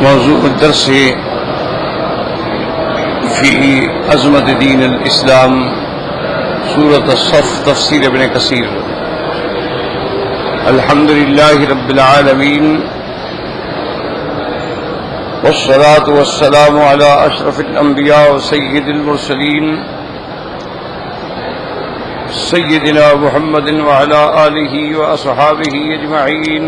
موضوع الدرس في عظمت دین الاسلام سورۃ الصف تفسیر ابن کثیر۔ الحمد للہ رب العالمین والصلاة والسلام على اشرف الانبیاء وسید المرسلین سیدنا محمد وعلى آلہ واصحابہ اجمعین۔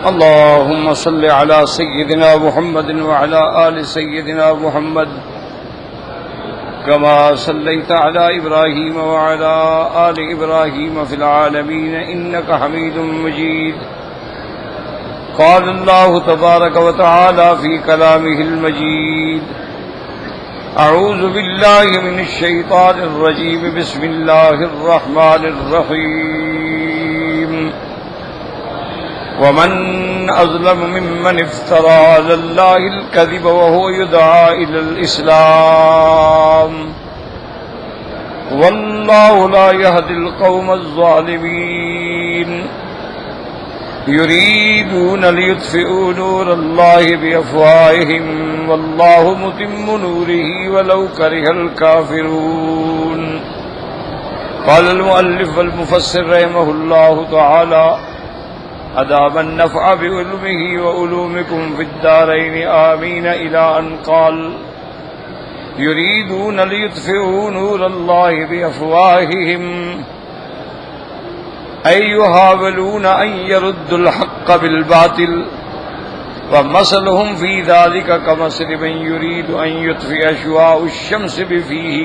اللهم صل على سيدنا محمد وعلى آل سيدنا محمد كما صليت على إبراهيم وعلى آل إبراهيم في العالمين إنك حميد مجيد۔ قال الله تبارك وتعالى في كلامه المجيد: أعوذ بالله من الشيطان الرجيم، بسم الله الرحمن الرحيم۔ ومن أظلم ممن افترى على الله الكذب وهو يدعى إلى الإسلام والله لا يهدي القوم الظالمين۔ يريدون ليطفئوا نور الله بأفواههم والله متم نوره ولو كره الكافرون۔ قال المؤلف والمفسر رحمه الله تعالى: أدام النفع بعلمه وعلومكم في الدارين آمين، إلى أن قال: يريدون ليطفئوا نور الله بأفواههم، أي يحاولون أن يردوا الحق بالباطل، ومثلهم في ذلك كمثل من يريد أن يطفئ شعاع الشمس بفيه،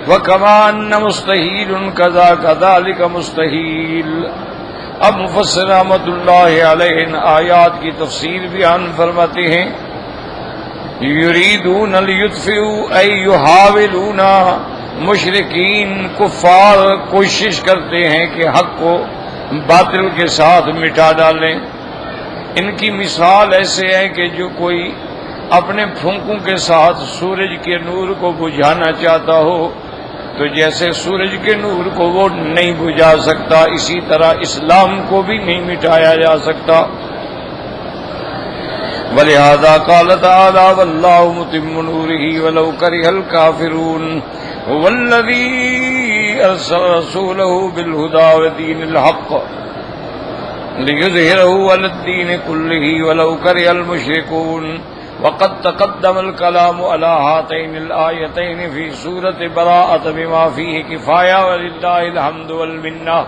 وكما أن مستحيل كذلك مستحيل۔ اب مفسر رحمۃ اللہ علیہ ان آیات کی تفسیر بیان فرماتے ہیں۔ یریدون لیطفئوا ای یحاولون، مشرکین کفار کوشش کرتے ہیں کہ حق کو باطل کے ساتھ مٹا ڈالیں۔ ان کی مثال ایسے ہے کہ جو کوئی اپنے پھونکوں کے ساتھ سورج کے نور کو بجھانا چاہتا ہو تو جیسے سورج کے نور کو وہ نہیں بجھا سکتا، اسی طرح اسلام کو بھی نہیں مٹایا جا سکتا۔ وَلِهَذَا قَالَ تَعَالَى: وَاللَّهُ مُتِمُّ نُورِهِ وَلَوْ كَرِهَ الْكَافِرُونَ هُوَ الَّذِي أَرْسَلَ رَسُولَهُ بِالْهُدَى وَدِينِ الْحَقِّ لِيُظْهِرَهُ عَلَى الدِّينِ كُلِّهِ وَلَوْ كَرِهَ الْمُشْرِكُونَ۔ وقد تقدم الكلام على هاتين الآيتين في سورة براءة بما فيه كفاية ولله الحمد والمنة۔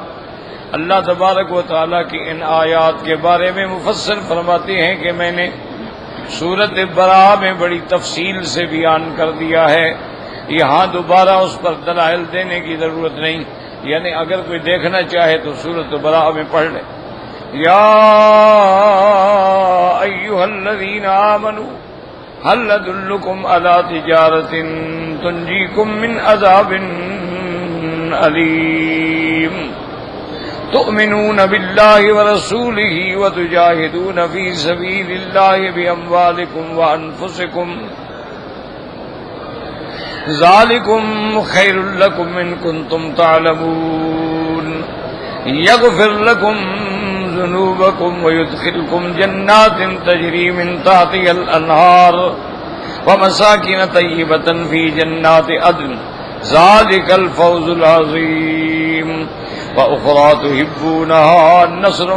اللہ تبارک و تعالیٰ کی ان آیات کے بارے میں مفسر فرماتے ہیں کہ میں نے سورۃ براءہ میں بڑی تفصیل سے بیان کر دیا ہے، یہاں دوبارہ اس پر دلائل دینے کی ضرورت نہیں، یعنی اگر کوئی دیکھنا چاہے تو سورۃ براءہ میں پڑھ لے۔ یا ایھا الذین آمنوا هل ادلکم علی تجارۃ تنجیکم من عذاب علیم تؤمنون باللہ ورسولہ وتجاہدون فی سبیل اللہ باموالکم وانفسکم ذالکم خیر لکم ان کنتم تعلمون یغفر لکم ذنوبکم ویدخلکم جنات تجری من تحتها الانہار ومساکن طیبۃ فی جنات عدن ذالک الفوز العظیم واخری تحبونها نصر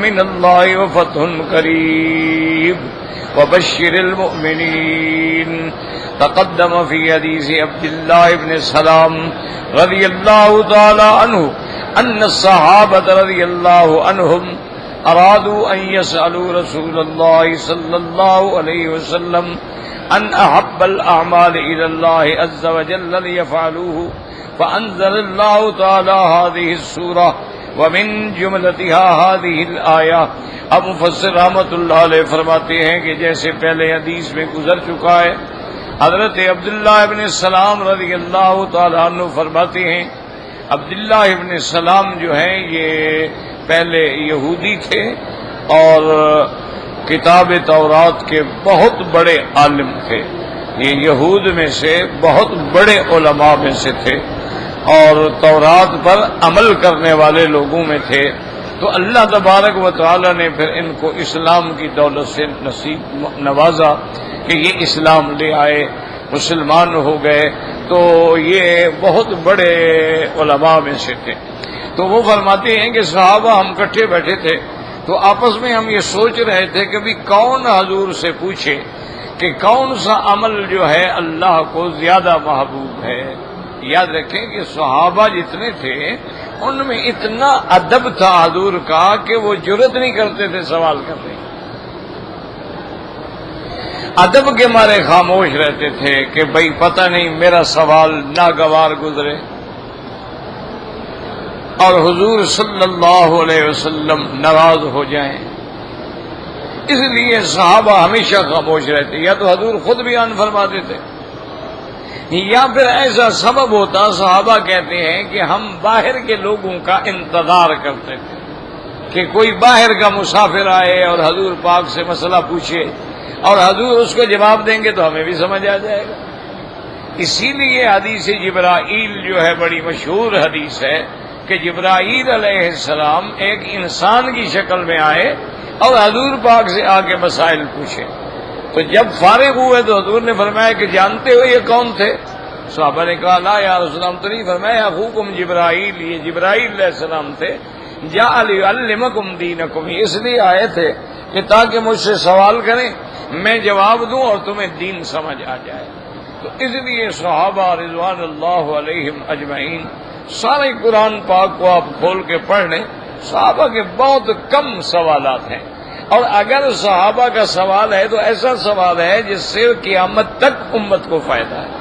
من اللہ وفتح قریب وبشر المؤمنین۔ تقدم فی حدیث عبداللہ بن سلام رضی اللہ تعالی عنہ ان الصحابة رضی اللہ عنہم ارادوا ان يسألوا رسول اللہ صلی اللہ علیہ وسلم ان احب الاعمال الى اللہ عز وجل ليفعلوه فانزل اللہ تعالی هذه السورة ومن جملتها هذه الآیہ۔ اب مفسر رحمۃ اللہ علیہ فرماتے ہیں کہ جیسے پہلے حدیث میں گزر چکا ہے، حضرت عبداللہ ابن سلام رضی اللہ تعالی عنہ فرماتے ہیں، عبداللہ ابن سلام جو ہیں یہ پہلے یہودی تھے اور کتاب تورات کے بہت بڑے عالم تھے، یہ یہود میں سے بہت بڑے علماء میں سے تھے اور تورات پر عمل کرنے والے لوگوں میں تھے۔ تو اللہ تبارک و تعالی نے پھر ان کو اسلام کی دولت سے نوازا کہ یہ اسلام لے آئے، مسلمان ہو گئے۔ تو یہ بہت بڑے علماء میں سے تھے۔ تو وہ فرماتے ہیں کہ صحابہ ہم کٹھے بیٹھے تھے تو آپس میں ہم یہ سوچ رہے تھے کہ بھی کون حضور سے پوچھے کہ کون سا عمل جو ہے اللہ کو زیادہ محبوب ہے۔ یاد رکھیں کہ صحابہ جتنے تھے ان میں اتنا ادب تھا حضور کا کہ وہ جرأت نہیں کرتے تھے سوال کرنے، ادب کے مارے خاموش رہتے تھے کہ بھئی پتہ نہیں میرا سوال ناگوار گزرے اور حضور صلی اللہ علیہ وسلم ناراض ہو جائیں۔ اس لیے صحابہ ہمیشہ خاموش رہتے، یا تو حضور خود بیان فرماتے تھے یا پھر ایسا سبب ہوتا۔ صحابہ کہتے ہیں کہ ہم باہر کے لوگوں کا انتظار کرتے تھے کہ کوئی باہر کا مسافر آئے اور حضور پاک سے مسئلہ پوچھے اور حضور اس کو جواب دیں گے تو ہمیں بھی سمجھ آ جائے گا۔ اسی لیے حدیث جبرائیل جو ہے بڑی مشہور حدیث ہے کہ جبرائیل علیہ السلام ایک انسان کی شکل میں آئے اور حضور پاک سے آ کے مسائل پوچھے۔ تو جب فارغ ہوئے تو حضور نے فرمایا کہ جانتے ہو یہ کون تھے؟ صحابہ نے کہا لا یا رسول اللہ، تو نہیں فرمایا اخوکم جبرائیل، یہ جبرائیل علیہ السلام تھے، جاء لیعلمکم دینکم، اس لیے آئے تھے کہ تاکہ مجھ سے سوال کریں میں جواب دوں اور تمہیں دین سمجھ آ جائے۔ تو اس لیے صحابہ رضوان اللہ علیہم اجمعین، سارے قرآن پاک کو آپ کھول کے پڑھ لیں، صحابہ کے بہت کم سوالات ہیں، اور اگر صحابہ کا سوال ہے تو ایسا سوال ہے جس سے قیامت تک امت کو فائدہ ہے،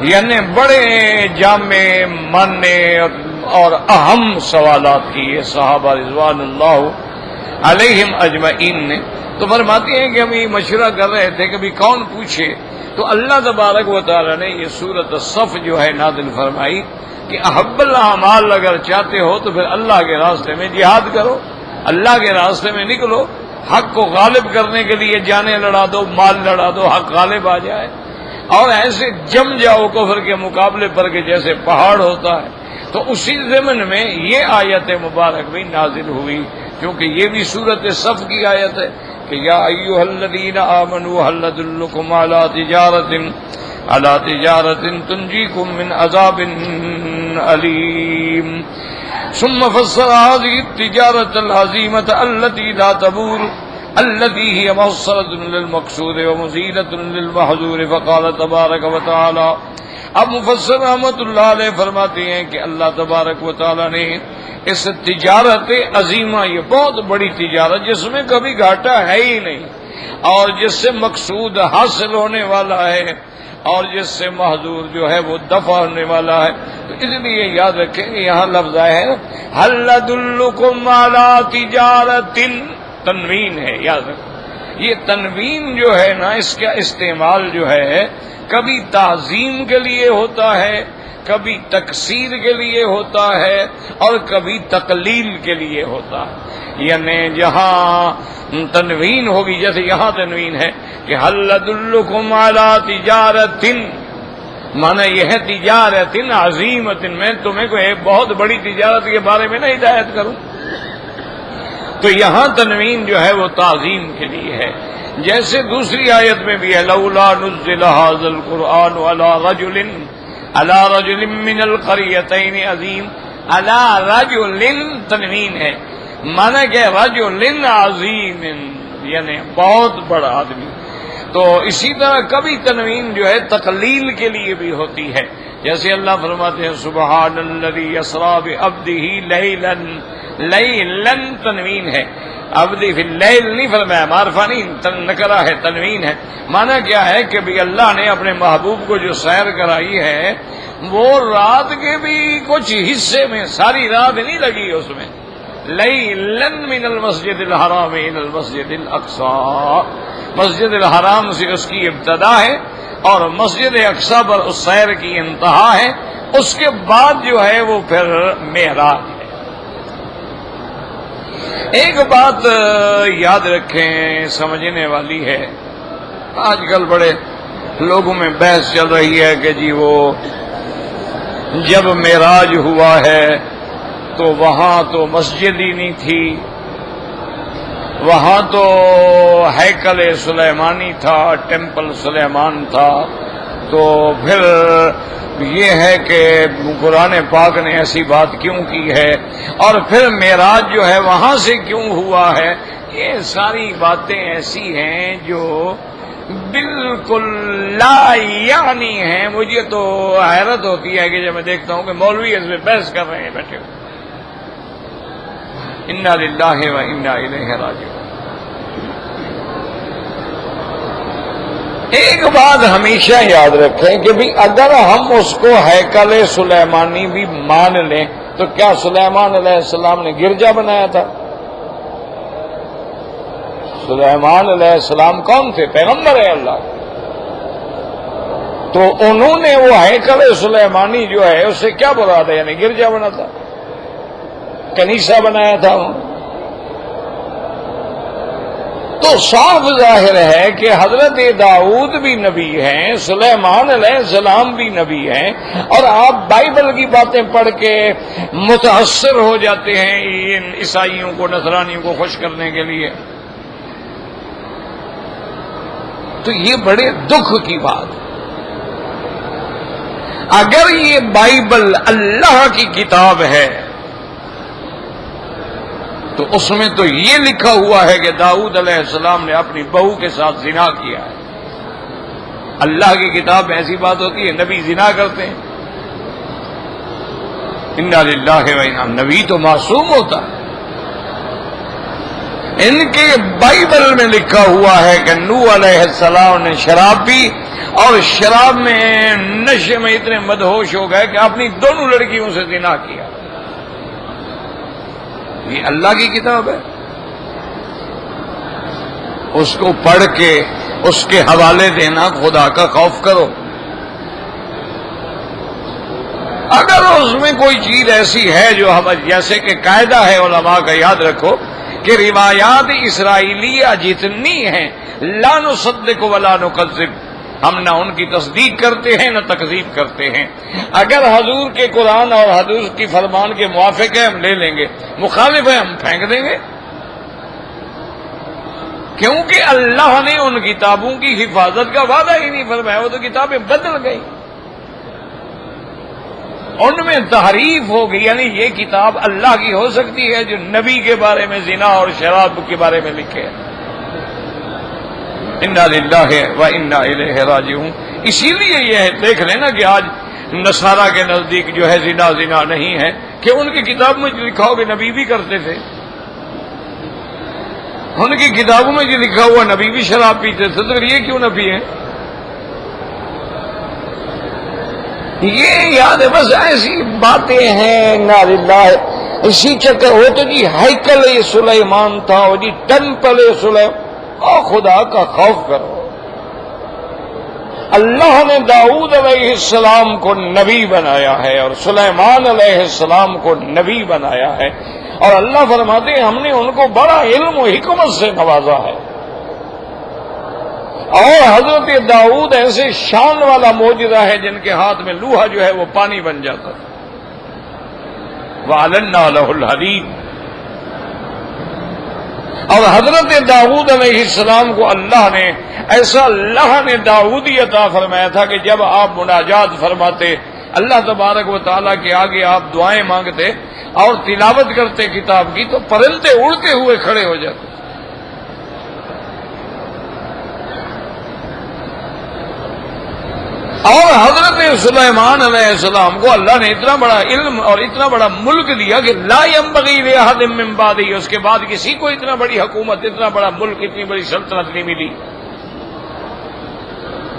یعنی بڑے جامع ماننے اور اہم سوالات کیے صحابہ رضوان اللہ علیہم اجمعین نے۔ تو فرماتے ہیں کہ ہم یہ مشورہ کر رہے تھے کہ بھی کون پوچھے، تو اللہ تبارک و تعالی نے یہ سورۃ الصف جو ہے نازل فرمائی کہ احب الاعمال اگر چاہتے ہو تو پھر اللہ کے راستے میں جہاد کرو، اللہ کے راستے میں نکلو، حق کو غالب کرنے کے لیے جانیں لڑا دو، مال لڑا دو، حق غالب آ جائے، اور ایسے جم جاؤ کفر کے مقابلے پر کہ جیسے پہاڑ ہوتا ہے۔ تو اسی ضمن میں یہ آیت مبارک بھی نازل ہوئی، کیونکہ یہ بھی سورۃ صف کی آیت ہے کہ یا ایھا الذین آمنوا هل ادلکم علی تجارۃ تنجیکم من عذاب علیم ثم فسر هذه التجارة العظيمة التي لا تبور التي هي موصلة للمقصود ومزيلة للمحظور فقال تبارک و تعالی۔ اب مفسر رحمۃ اللہ علیہ فرماتے ہیں کہ اللہ تبارک و تعالی نے اس تجارت عظیمہ، یہ بہت بڑی تجارت جس میں کبھی گھاٹا ہے ہی نہیں اور جس سے مقصود حاصل ہونے والا ہے اور جس سے محظور جو ہے وہ دفع ہونے والا ہے، تو اس لیے یاد رکھیں کہ یہاں لفظ آیا ہے هل ادلکم علی تجارۃ، تنوین ہے، یاد رکھیں یہ تنوین جو ہے نا اس کا استعمال جو ہے کبھی تعظیم کے لیے ہوتا ہے، کبھی تکسیر کے لیے ہوتا ہے اور کبھی تقلیل کے لیے ہوتا ہے، یعنی جہاں تنوین ہوگی جیسے یہاں تنوین ہے کہ هل ادلکم علی تجارۃ، معنی یہ ہے تجارت عظیمت، میں تمہیں کوئی بہت بڑی تجارت کے بارے میں نہ ہدایت کروں، تو یہاں تنوین جو ہے وہ تعظیم کے لیے ہے۔ جیسے دوسری آیت میں بھی ہے لولا نزل ھذا القرآن علی رجل من القریتین عظیم، علی رجل تنوین ہے، معنی کہ رجل عظیم یعنی بہت بڑا آدمی۔ تو اسی طرح کبھی تنوین جو ہے تقلیل کے لیے بھی ہوتی ہے، جیسے اللہ فرماتے ہیں سبحان الذی اسریٰ بعبدہ لیلا، لیلا تنوین ہے، عبدی فی اللیل نہیں فرمایا، معرفہ نہیں، نکرہ ہے، تنوین ہے۔ معنی کیا ہے کہ بھی اللہ نے اپنے محبوب کو جو سیر کرائی ہے وہ رات کے بھی کچھ حصے میں، ساری رات نہیں لگی اس میں، لیلا من المسجد الحرام الى المسجد الاقصی، مسجد الحرام سے اس کی ابتدا ہے اور مسجد اقصی پر اس سیر کی انتہا ہے، اس کے بعد جو ہے وہ پھر معراج ہے۔ ایک بات یاد رکھیں سمجھنے والی ہے، آج کل بڑے لوگوں میں بحث چل رہی ہے کہ جی وہ جب معراج ہوا ہے تو وہاں تو مسجد ہی نہیں تھی، وہاں تو ہیکل سلیمانی تھا، ٹیمپل سلیمان تھا. تو پھر یہ ہے کہ قرآن پاک نے ایسی بات کیوں کی ہے، اور پھر معراج جو ہے وہاں سے کیوں ہوا ہے. یہ ساری باتیں ایسی ہیں جو بالکل لا یعنی ہیں. مجھے تو حیرت ہوتی ہے کہ جب میں دیکھتا ہوں کہ مولوی اس میں بحث کر رہے ہیں بیٹھے ہوئے. انا للہ و انا الیہ راجعون. ایک بات ہمیشہ یاد رکھیں کہ بھی اگر ہم اس کو ہیکل سلیمانی بھی مان لیں تو کیا سلیمان علیہ السلام نے گرجا بنایا تھا؟ سلیمان علیہ السلام کون تھے؟ پیغمبر ہے اللہ. تو انہوں نے وہ ہیکل سلیمانی جو ہے اس سے کیا مراد ہے؟ یعنی گرجا بنا تھا، کنیسہ بنایا تھا. تو صاف ظاہر ہے کہ حضرت داؤد بھی نبی ہیں، سلیمان علیہ السلام بھی نبی ہیں، اور آپ بائبل کی باتیں پڑھ کے متاثر ہو جاتے ہیں ان عیسائیوں کو، نصرانیوں کو خوش کرنے کے لیے. تو یہ بڑے دکھ کی بات. اگر یہ بائبل اللہ کی کتاب ہے تو اس میں تو یہ لکھا ہوا ہے کہ داؤد علیہ السلام نے اپنی بہو کے ساتھ زنا کیا ہے. اللہ کی کتاب میں ایسی بات ہوتی ہے؟ نبی زنا کرتے ہیں؟ انا للہ و انا. نبی تو معصوم ہوتا ہے. ان کے بائبل میں لکھا ہوا ہے کہ نوح علیہ السلام نے شراب پی اور شراب میں نشے میں اتنے مدہوش ہو گئے کہ اپنی دونوں لڑکیوں سے زنا کیا. یہ اللہ کی کتاب ہے. اس کو پڑھ کے اس کے حوالے دینا، خدا کا خوف کرو. اگر اس میں کوئی چیز ایسی ہے جو ہم، جیسے کہ قاعدہ ہے علماء کا، یاد رکھو کہ روایات اسرائیلیہ جتنی ہیں لا نصدق ولا نکذب، ہم نہ ان کی تصدیق کرتے ہیں نہ تکذیب کرتے ہیں. اگر حضور کے قرآن اور حضور کی فرمان کے موافق ہے ہم لے لیں گے، مخالف ہے ہم پھینک دیں گے. کیونکہ اللہ نے ان کتابوں کی حفاظت کا وعدہ ہی نہیں فرمایا. وہ تو کتابیں بدل گئی، ان میں تحریف ہو گئی. یعنی یہ کتاب اللہ کی ہو سکتی ہے جو نبی کے بارے میں زنا اور شراب کے بارے میں لکھے؟ انا للہ و انا الیہ راجعون. اسی لیے یہ دیکھ لینا کہ آج نصارہ کے نزدیک جو ہے زنا زنا نہیں ہے، کہ ان کی کتاب میں لکھا ہو کہ نبی بھی کرتے تھے. ان کی کتابوں میں جو لکھا ہوا نبی بھی شراب پیتے تھے، تو یہ کیوں نہ پیے؟ یہ یاد ہے. بس ایسی باتیں ہیں. نا للہ. اسی چکر ہو تو جی ہیکل سلیمان تھا، وہ جی ٹیمپل سلیمان. اور خدا کا خوف کرو. اللہ نے داؤد علیہ السلام کو نبی بنایا ہے اور سلیمان علیہ السلام کو نبی بنایا ہے، اور اللہ فرماتے ہیں ہم نے ان کو بڑا علم و حکمت سے نوازا ہے. اور حضرت داؤد ایسے شان والا معجزہ ہے جن کے ہاتھ میں لوہا جو ہے وہ پانی بن جاتا ہے. وَعَلَنَّا لَهُ الْحَدِيدَ. اور حضرت داؤد علیہ السلام کو اللہ نے ایسا، اللہ نے داؤدی عطا فرمایا تھا کہ جب آپ مناجات فرماتے اللہ تبارک و تعالیٰ کے آگے، آپ دعائیں مانگتے اور تلاوت کرتے کتاب کی، تو پرندے اڑتے ہوئے کھڑے ہو جاتے. اور حضرت سلیمان علیہ السلام کو اللہ نے اتنا بڑا علم اور اتنا بڑا ملک دیا کہ لا ينبغي لأحد من بعده، اس کے بعد کسی کو اتنا بڑی حکومت، اتنا بڑا ملک، اتنی بڑی سلطنت نہیں ملی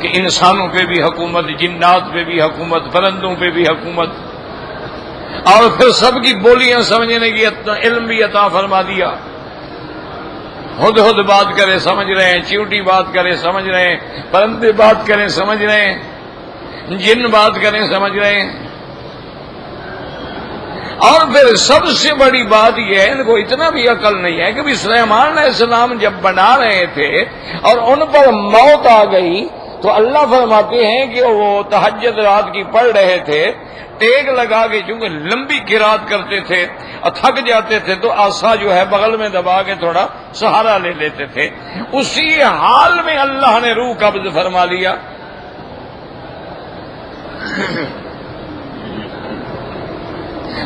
کہ انسانوں پہ بھی حکومت، جنات پہ بھی حکومت، پرندوں پہ بھی حکومت، اور پھر سب کی بولیاں سمجھنے کی علم بھی عطا فرما دیا. ہدہد بات کرے سمجھ رہے ہیں، چیوٹی بات کرے سمجھ رہے ہیں، پرندے بات کریں سمجھ رہے ہیں، جن بات کریں سمجھ رہے ہیں. اور پھر سب سے بڑی بات یہ ہے، ان کو اتنا بھی عقل نہیں ہے کہ بھی سلیمان علیہ السلام جب بنا رہے تھے اور ان پر موت آ گئی تو اللہ فرماتے ہیں کہ وہ تہجد رات کی پڑھ رہے تھے، ٹیک لگا کے چونکہ لمبی قرات کرتے تھے اور تھک جاتے تھے تو عصا جو ہے بغل میں دبا کے تھوڑا سہارا لے لیتے تھے، اسی حال میں اللہ نے روح قبض فرما لیا۔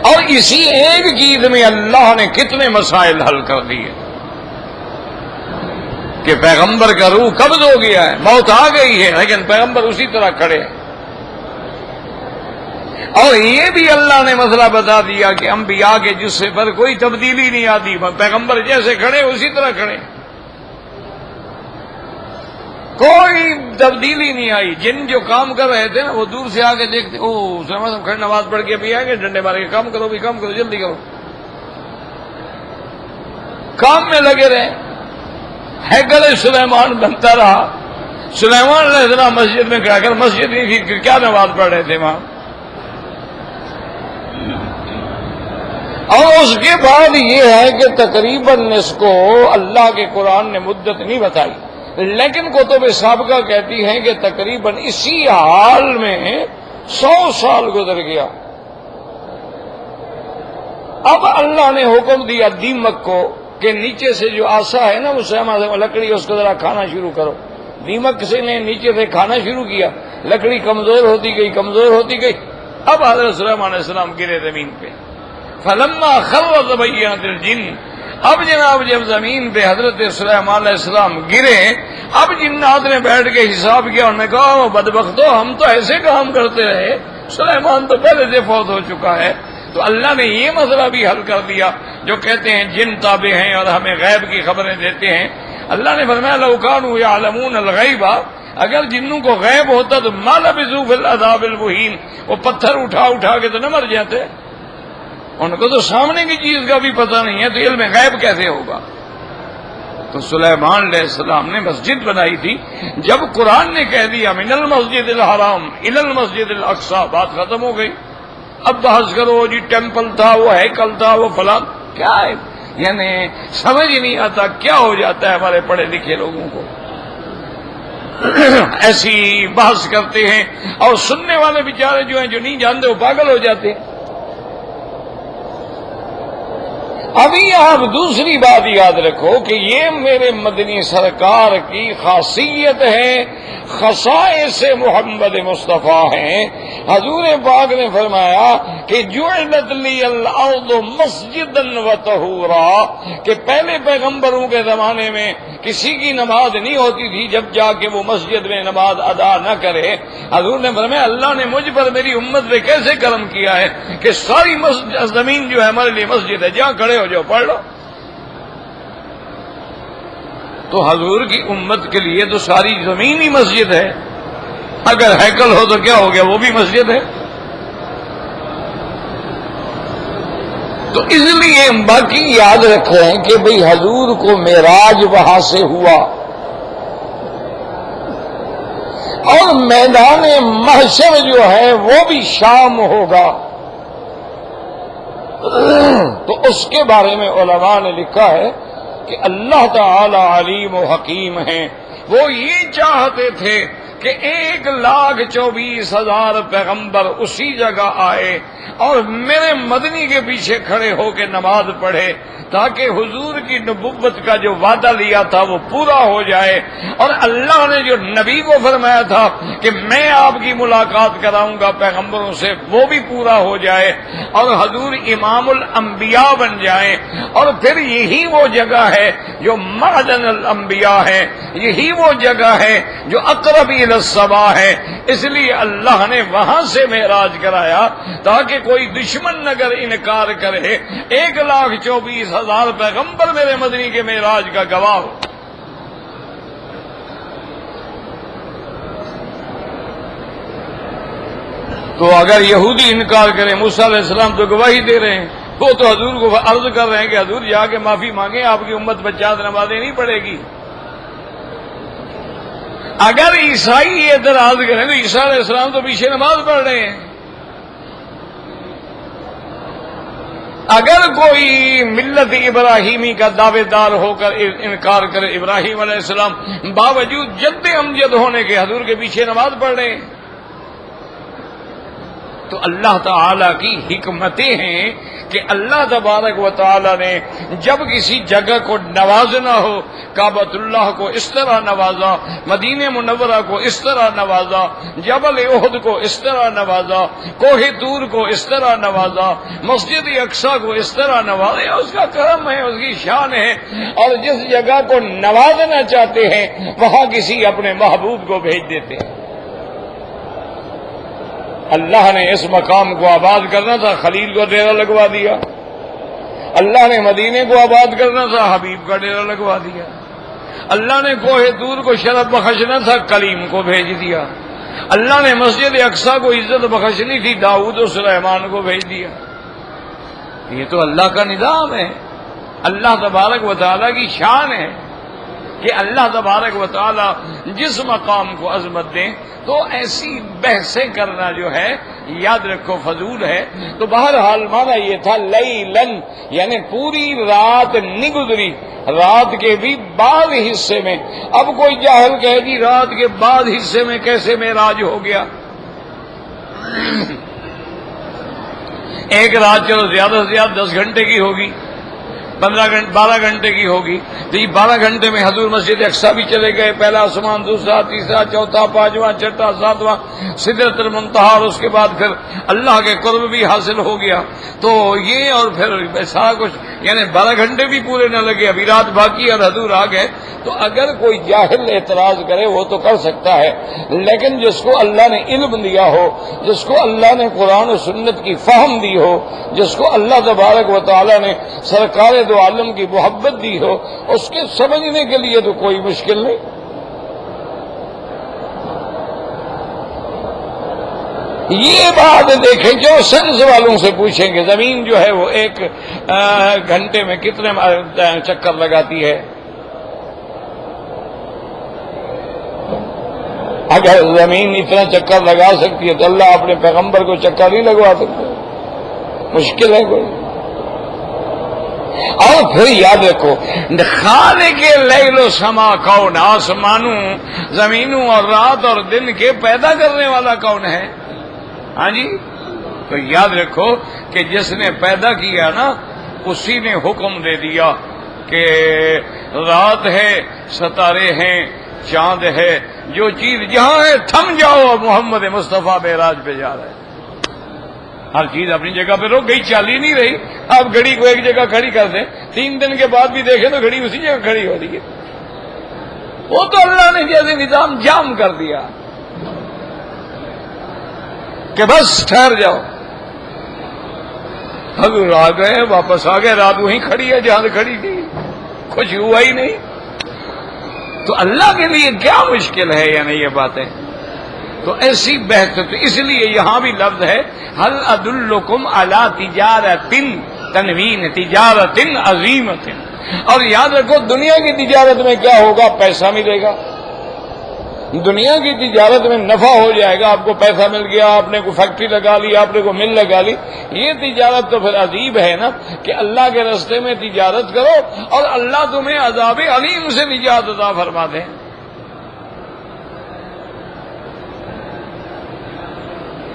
اور اسی ایک چیز میں اللہ نے کتنے مسائل حل کر دیے کہ پیغمبر کا روح قبض ہو گیا ہے، موت آ گئی ہے، لیکن پیغمبر اسی طرح کھڑے ہیں۔ اور یہ بھی اللہ نے مسئلہ بتا دیا کہ انبیاء کے جسے پر کوئی تبدیلی نہیں آتی، پیغمبر جیسے کھڑے اسی طرح کھڑے، کوئی تبدیلی نہیں آئی۔ جن جو کام کر رہے تھے نا وہ دور سے آ کے دیکھتے، او سلام کھڑے نماز پڑھ کے بھی آئیں گے، ڈنڈے مارے کے کام کرو بھی کام کرو، جلدی کرو، کام میں لگے رہے۔ ہیکل سلیمان بنتا رہا، سلیمان علیہ السلام مسجد میں کھڑا کر، مسجد نہیں تھی کیا نماز پڑھ رہے تھے وہاں۔ اور اس کے بعد یہ ہے کہ تقریباً اس کو اللہ کے قرآن نے مدت نہیں بتائی، لیکن کتب سابقہ کہتی ہیں کہ تقریباً اسی حال میں 100 سال گزر گیا۔ اب اللہ نے حکم دیا دیمک کو کہ نیچے سے جو آسا ہے نا وہ سہما سے لکڑی اس کو ذرا کھانا شروع کرو۔ دیمک سے نے نیچے سے کھانا شروع کیا، لکڑی کمزور ہوتی گئی کمزور ہوتی گئی، اب حضرت سلیمان علیہ السلام گرے زمین پہ۔ فلما خر تبینت الجن، اب جناب جب زمین پہ حضرت سلیمان علیہ السلام گرے، اب جنات نے بیٹھ کے حساب کیا، انہوں نے کہا بدبختو ہم تو ایسے کام کرتے رہے، سلیمان تو پہلے سے فوت ہو چکا ہے۔ تو اللہ نے یہ مسئلہ بھی حل کر دیا، جو کہتے ہیں جن تابع ہیں اور ہمیں غیب کی خبریں دیتے ہیں۔ اللہ نے فرمایا لو کانوا یعلمون الغیب، اگر جنوں کو غیب ہوتا تو ما لبثوا فی العذاب المہین، وہ پتھر اٹھا اٹھا کے تو نہ مر جاتے، ان کو تو سامنے کی چیز کا بھی پتہ نہیں ہے، تو علم غیب کیسے ہوگا؟ تو سلیمان علیہ السلام نے مسجد بنائی تھی، جب قرآن نے کہہ دیا من المسجد الحرام الی المسجد الاقصی، بات ختم ہو گئی۔ اب بحث کرو جی ٹیمپل تھا، وہ ہیکل تھا، وہ فلاں، کیا ہے؟ یعنی سمجھ ہی نہیں آتا کیا ہو جاتا ہے ہمارے پڑھے لکھے لوگوں کو، ایسی بحث کرتے ہیں، اور سننے والے بیچارے جو ہیں جو نہیں جانتے وہ پاگل ہو جاتے ہیں۔ ابھی آپ دوسری بات یاد رکھو کہ یہ میرے مدنی سرکار کی خاصیت ہے، خصائص محمد مصطفیٰ ہیں۔ حضور پاک نے فرمایا کہ جعلت لی الارض مسجدا وطہورا، کہ پہلے پیغمبروں کے زمانے میں کسی کی نماز نہیں ہوتی تھی جب جا کے وہ مسجد میں نماز ادا نہ کرے۔ حضور نے فرمایا اللہ نے مجھ پر میری امت پہ کیسے کرم کیا ہے کہ ساری زمین جو ہے ہمارے لیے مسجد ہے، جہاں کھڑے ہو جاؤ پڑھ لو۔ تو حضور کی امت کے لیے تو ساری زمین ہی مسجد ہے، اگر ہیکل ہو تو کیا ہو گیا، وہ بھی مسجد ہے۔ تو اس لیے باقی یاد رکھیں کہ بھئی حضور کو معراج وہاں سے ہوا، اور میدان محشر جو ہے وہ بھی شام ہوگا۔ تو اس کے بارے میں علماء نے لکھا ہے کہ اللہ تعالی علیم و حکیم ہیں، وہ یہ چاہتے تھے کہ 1,24,000 پیغمبر اسی جگہ آئے اور میرے مدنی کے پیچھے کھڑے ہو کے نماز پڑھے، تاکہ حضور کی نبوت کا جو وعدہ لیا تھا وہ پورا ہو جائے، اور اللہ نے جو نبی کو فرمایا تھا کہ میں آپ کی ملاقات کراؤں گا پیغمبروں سے، وہ بھی پورا ہو جائے، اور حضور امام الانبیاء بن جائیں۔ اور پھر یہی وہ جگہ ہے جو معدن الانبیاء ہے، یہی وہ جگہ ہے جو اقرب الی السماء ہے، اس لیے اللہ نے وہاں سے معراج کرایا تاکہ کوئی دشمن اگر انکار کرے 1,24,000 پیغمبر میرے مدنی کے معراج کا گواہ ہو۔ تو اگر یہودی انکار کرے، موسیٰ علیہ السلام تو گواہی دے رہے ہیں، وہ تو حضور کو عرض کر رہے ہیں کہ حضور جا کے معافی مانگیں، آپ کی امت 50 نمازیں نہیں پڑھے گی۔ اگر عیسائی اعتراض کریں تو عیسیٰ علیہ السلام تو پیچھے نماز پڑھ رہے ہیں، اگر کوئی ملت ابراہیمی کا دعوے دار ہو کر انکار کرے، ابراہیم علیہ السلام باوجود جد امجد ہونے کے حضور کے پیچھے نماز پڑھ رہے ہیں، تو اللہ تعالی کی حکمتیں ہیں کہ اللہ تبارک و تعالی نے جب کسی جگہ کو نوازنا ہو، کعبۃ اللہ کو اس طرح نوازا، مدینہ منورہ کو اس طرح نوازا، جبل احد کو اس طرح نوازا، کوہ طور کو اس طرح نوازا، مسجد اقصی کو اس طرح نوازا، اس کا کرم ہے، اس کی شان ہے۔ اور جس جگہ کو نوازنا چاہتے ہیں وہاں کسی اپنے محبوب کو بھیج دیتے ہیں۔ اللہ نے اس مقام کو آباد کرنا تھا، خلیل کو ڈیرا لگوا دیا۔ اللہ نے مدینے کو آباد کرنا تھا، حبیب کا ڈیرا لگوا دیا۔ اللہ نے کوہ طور کو شرف بخشنا تھا، کلیم کو بھیج دیا۔ اللہ نے مسجد اقصی کو عزت بخشنی تھی، داؤد و سلیمان کو بھیج دیا۔ یہ تو اللہ کا نظام ہے، اللہ تبارک و تعالیٰ کی شان ہے کہ اللہ تبارک و تعالیٰ جس مقام کو عظمت دیں تو ایسی بحثیں کرنا جو ہے یاد رکھو فضول ہے۔ تو بہرحال مانا یہ تھا لیلن، یعنی پوری رات نہیں گزری، رات کے بھی بعد حصے میں۔ اب کوئی جاہل کہے گی رات کے بعد حصے میں کیسے معراج ہو گیا؟ ایک رات چلو زیادہ سے زیادہ 10 گھنٹے کی ہوگی، 12 گھنٹے کی ہوگی، تو یہ 12 گھنٹے میں حضور مسجد اقصی بھی چلے گئے، پہلا آسمان، دوسرا، تیسرا، چوتھا، پانچواں، چھٹا، ساتواں، سدرۃ المنتہا، اور اس کے بعد پھر اللہ کے قرب بھی حاصل ہو گیا۔ تو یہ اور پھر سارا کچھ، یعنی 12 گھنٹے بھی پورے نہ لگے، ابھی رات باقی اور حضور آ گئے۔ تو اگر کوئی جاہل اعتراض کرے وہ تو کر سکتا ہے، لیکن جس کو اللہ نے علم دیا ہو، جس کو اللہ نے قرآن و سنت کی فہم دی ہو، جس کو اللہ تبارک و تعالی نے سرکار دو عالم کی محبت دی ہو، اس کے سمجھنے کے لیے تو کوئی مشکل نہیں۔ یہ بات دیکھیں، جو سائنس والوں سے پوچھیں گے زمین جو ہے وہ ایک گھنٹے میں کتنے چکر لگاتی ہے؟ اگر زمین اتنا چکر لگا سکتی ہے تو اللہ اپنے پیغمبر کو چکر نہیں لگوا سکتے؟ مشکل ہے کوئی؟ اور پھر یاد رکھو، خالق لیل و سما کون، آسمانوں، زمینوں اور رات اور دن کے پیدا کرنے والا کون ہے؟ ہاں جی، تو یاد رکھو کہ جس نے پیدا کیا نا اسی نے حکم دے دیا کہ رات ہے، ستارے ہیں، چاند ہے، جو چیز جہاں ہے تھم جاؤ، محمد مصطفیٰ معراج پہ جا رہے ہیں۔ ہر چیز اپنی جگہ پہ رک گئی، چال ہی نہیں رہی۔ آپ گھڑی کو ایک جگہ کھڑی کر دیں، 3 دن کے بعد بھی دیکھیں تو گھڑی اسی جگہ کھڑی ہو رہی ہے۔ وہ تو اللہ نے جیسے نظام جام کر دیا کہ بس ٹھہر جاؤ۔ حضور آ گئے، واپس آ گئے، رات وہیں کھڑی ہے جہاں کھڑی تھی، کچھ ہوا ہی نہیں۔ تو اللہ کے لیے کیا مشکل ہے یعنی یہ باتیں؟ تو ایسی بحث، تو اس لیے یہاں بھی لفظ ہے ہل ادلکم علی تجارت تنوین، تجارت عظیمت۔ اور یاد رکھو دنیا کی تجارت میں کیا ہوگا؟ پیسہ ملے گا، دنیا کی تجارت میں نفع ہو جائے گا، آپ کو پیسہ مل گیا، آپ نے کوئی فیکٹری لگا لی، آپ نے کوئی مل لگا لی۔ یہ تجارت تو پھر عجیب ہے نا کہ اللہ کے راستے میں تجارت کرو اور اللہ تمہیں عذاب علیم سے نجات عطا فرما دے۔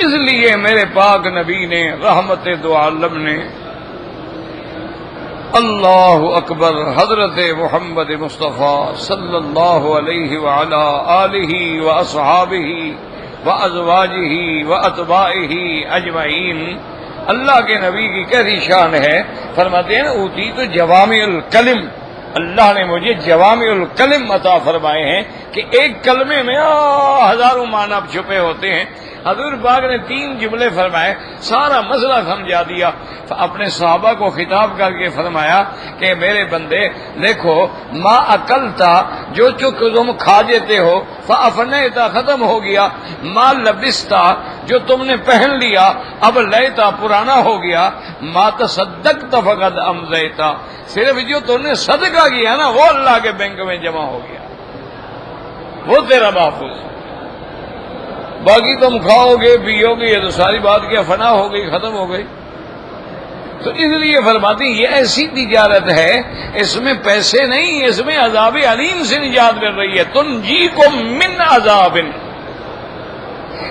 اس لیے میرے پاک نبی نے، رحمت دو عالم نے، اللہ اکبر، حضرت محمد مصطفیٰ صلی اللہ علیہ وعلا آلہ واصحابہ وازواجہ واتباعہ اجمعین، اللہ کے نبی کی کیسی شان ہے۔ فرماتے ہیں اوتی تو جوامع الکلم، اللہ نے مجھے جوامع الکلم عطا فرمائے ہیں کہ ایک کلمے میں ہزاروں معنی چھپے ہوتے ہیں۔ حضور پاک نے 3 جملے فرمائے، سارا مسئلہ سمجھا دیا۔ اپنے صحابہ کو خطاب کر کے فرمایا کہ میرے بندے دیکھو، ما اکلتا، جو تم کھا جاتے ہو، فافنیتا، ختم ہو گیا، ما لبستا، جو تم نے پہن لیا، اب لیتا، پرانا ہو گیا، ما تصدقت فقد امضیتا، صرف جو تم نے صدقہ کیا نا وہ اللہ کے بینک میں جمع ہو گیا، وہ تیرا محفوظ۔ باقی تم کھاؤ گے، پیو گے، یہ تو ساری بات کیا فنا ہو گئی، ختم ہو گئی۔ تو اس لیے فرماتے ہیں یہ ایسی تجارت ہے، اس میں پیسے نہیں، اس میں عذاب علیم سے نجات مل رہی ہے. تنجیکم من عذاب،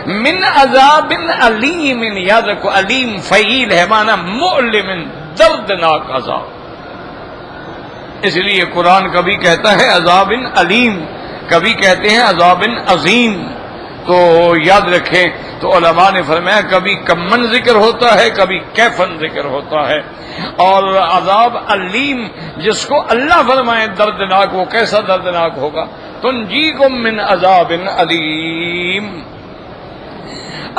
من عذاب علیم. یاد رکھو علیم فعیل ہے، معنی مؤلم، دردناک عذاب. اس لیے قرآن کبھی کہتا ہے عذاب علیم، کبھی کہتے ہیں عذاب عظیم. تو یاد رکھیں، تو علماء نے فرمایا کبھی کمن ذکر ہوتا ہے، کبھی کیفن ذکر ہوتا ہے. اور عذاب علیم جس کو اللہ فرمائے دردناک، وہ کیسا دردناک ہوگا؟ تنجیکم من عذاب علیم.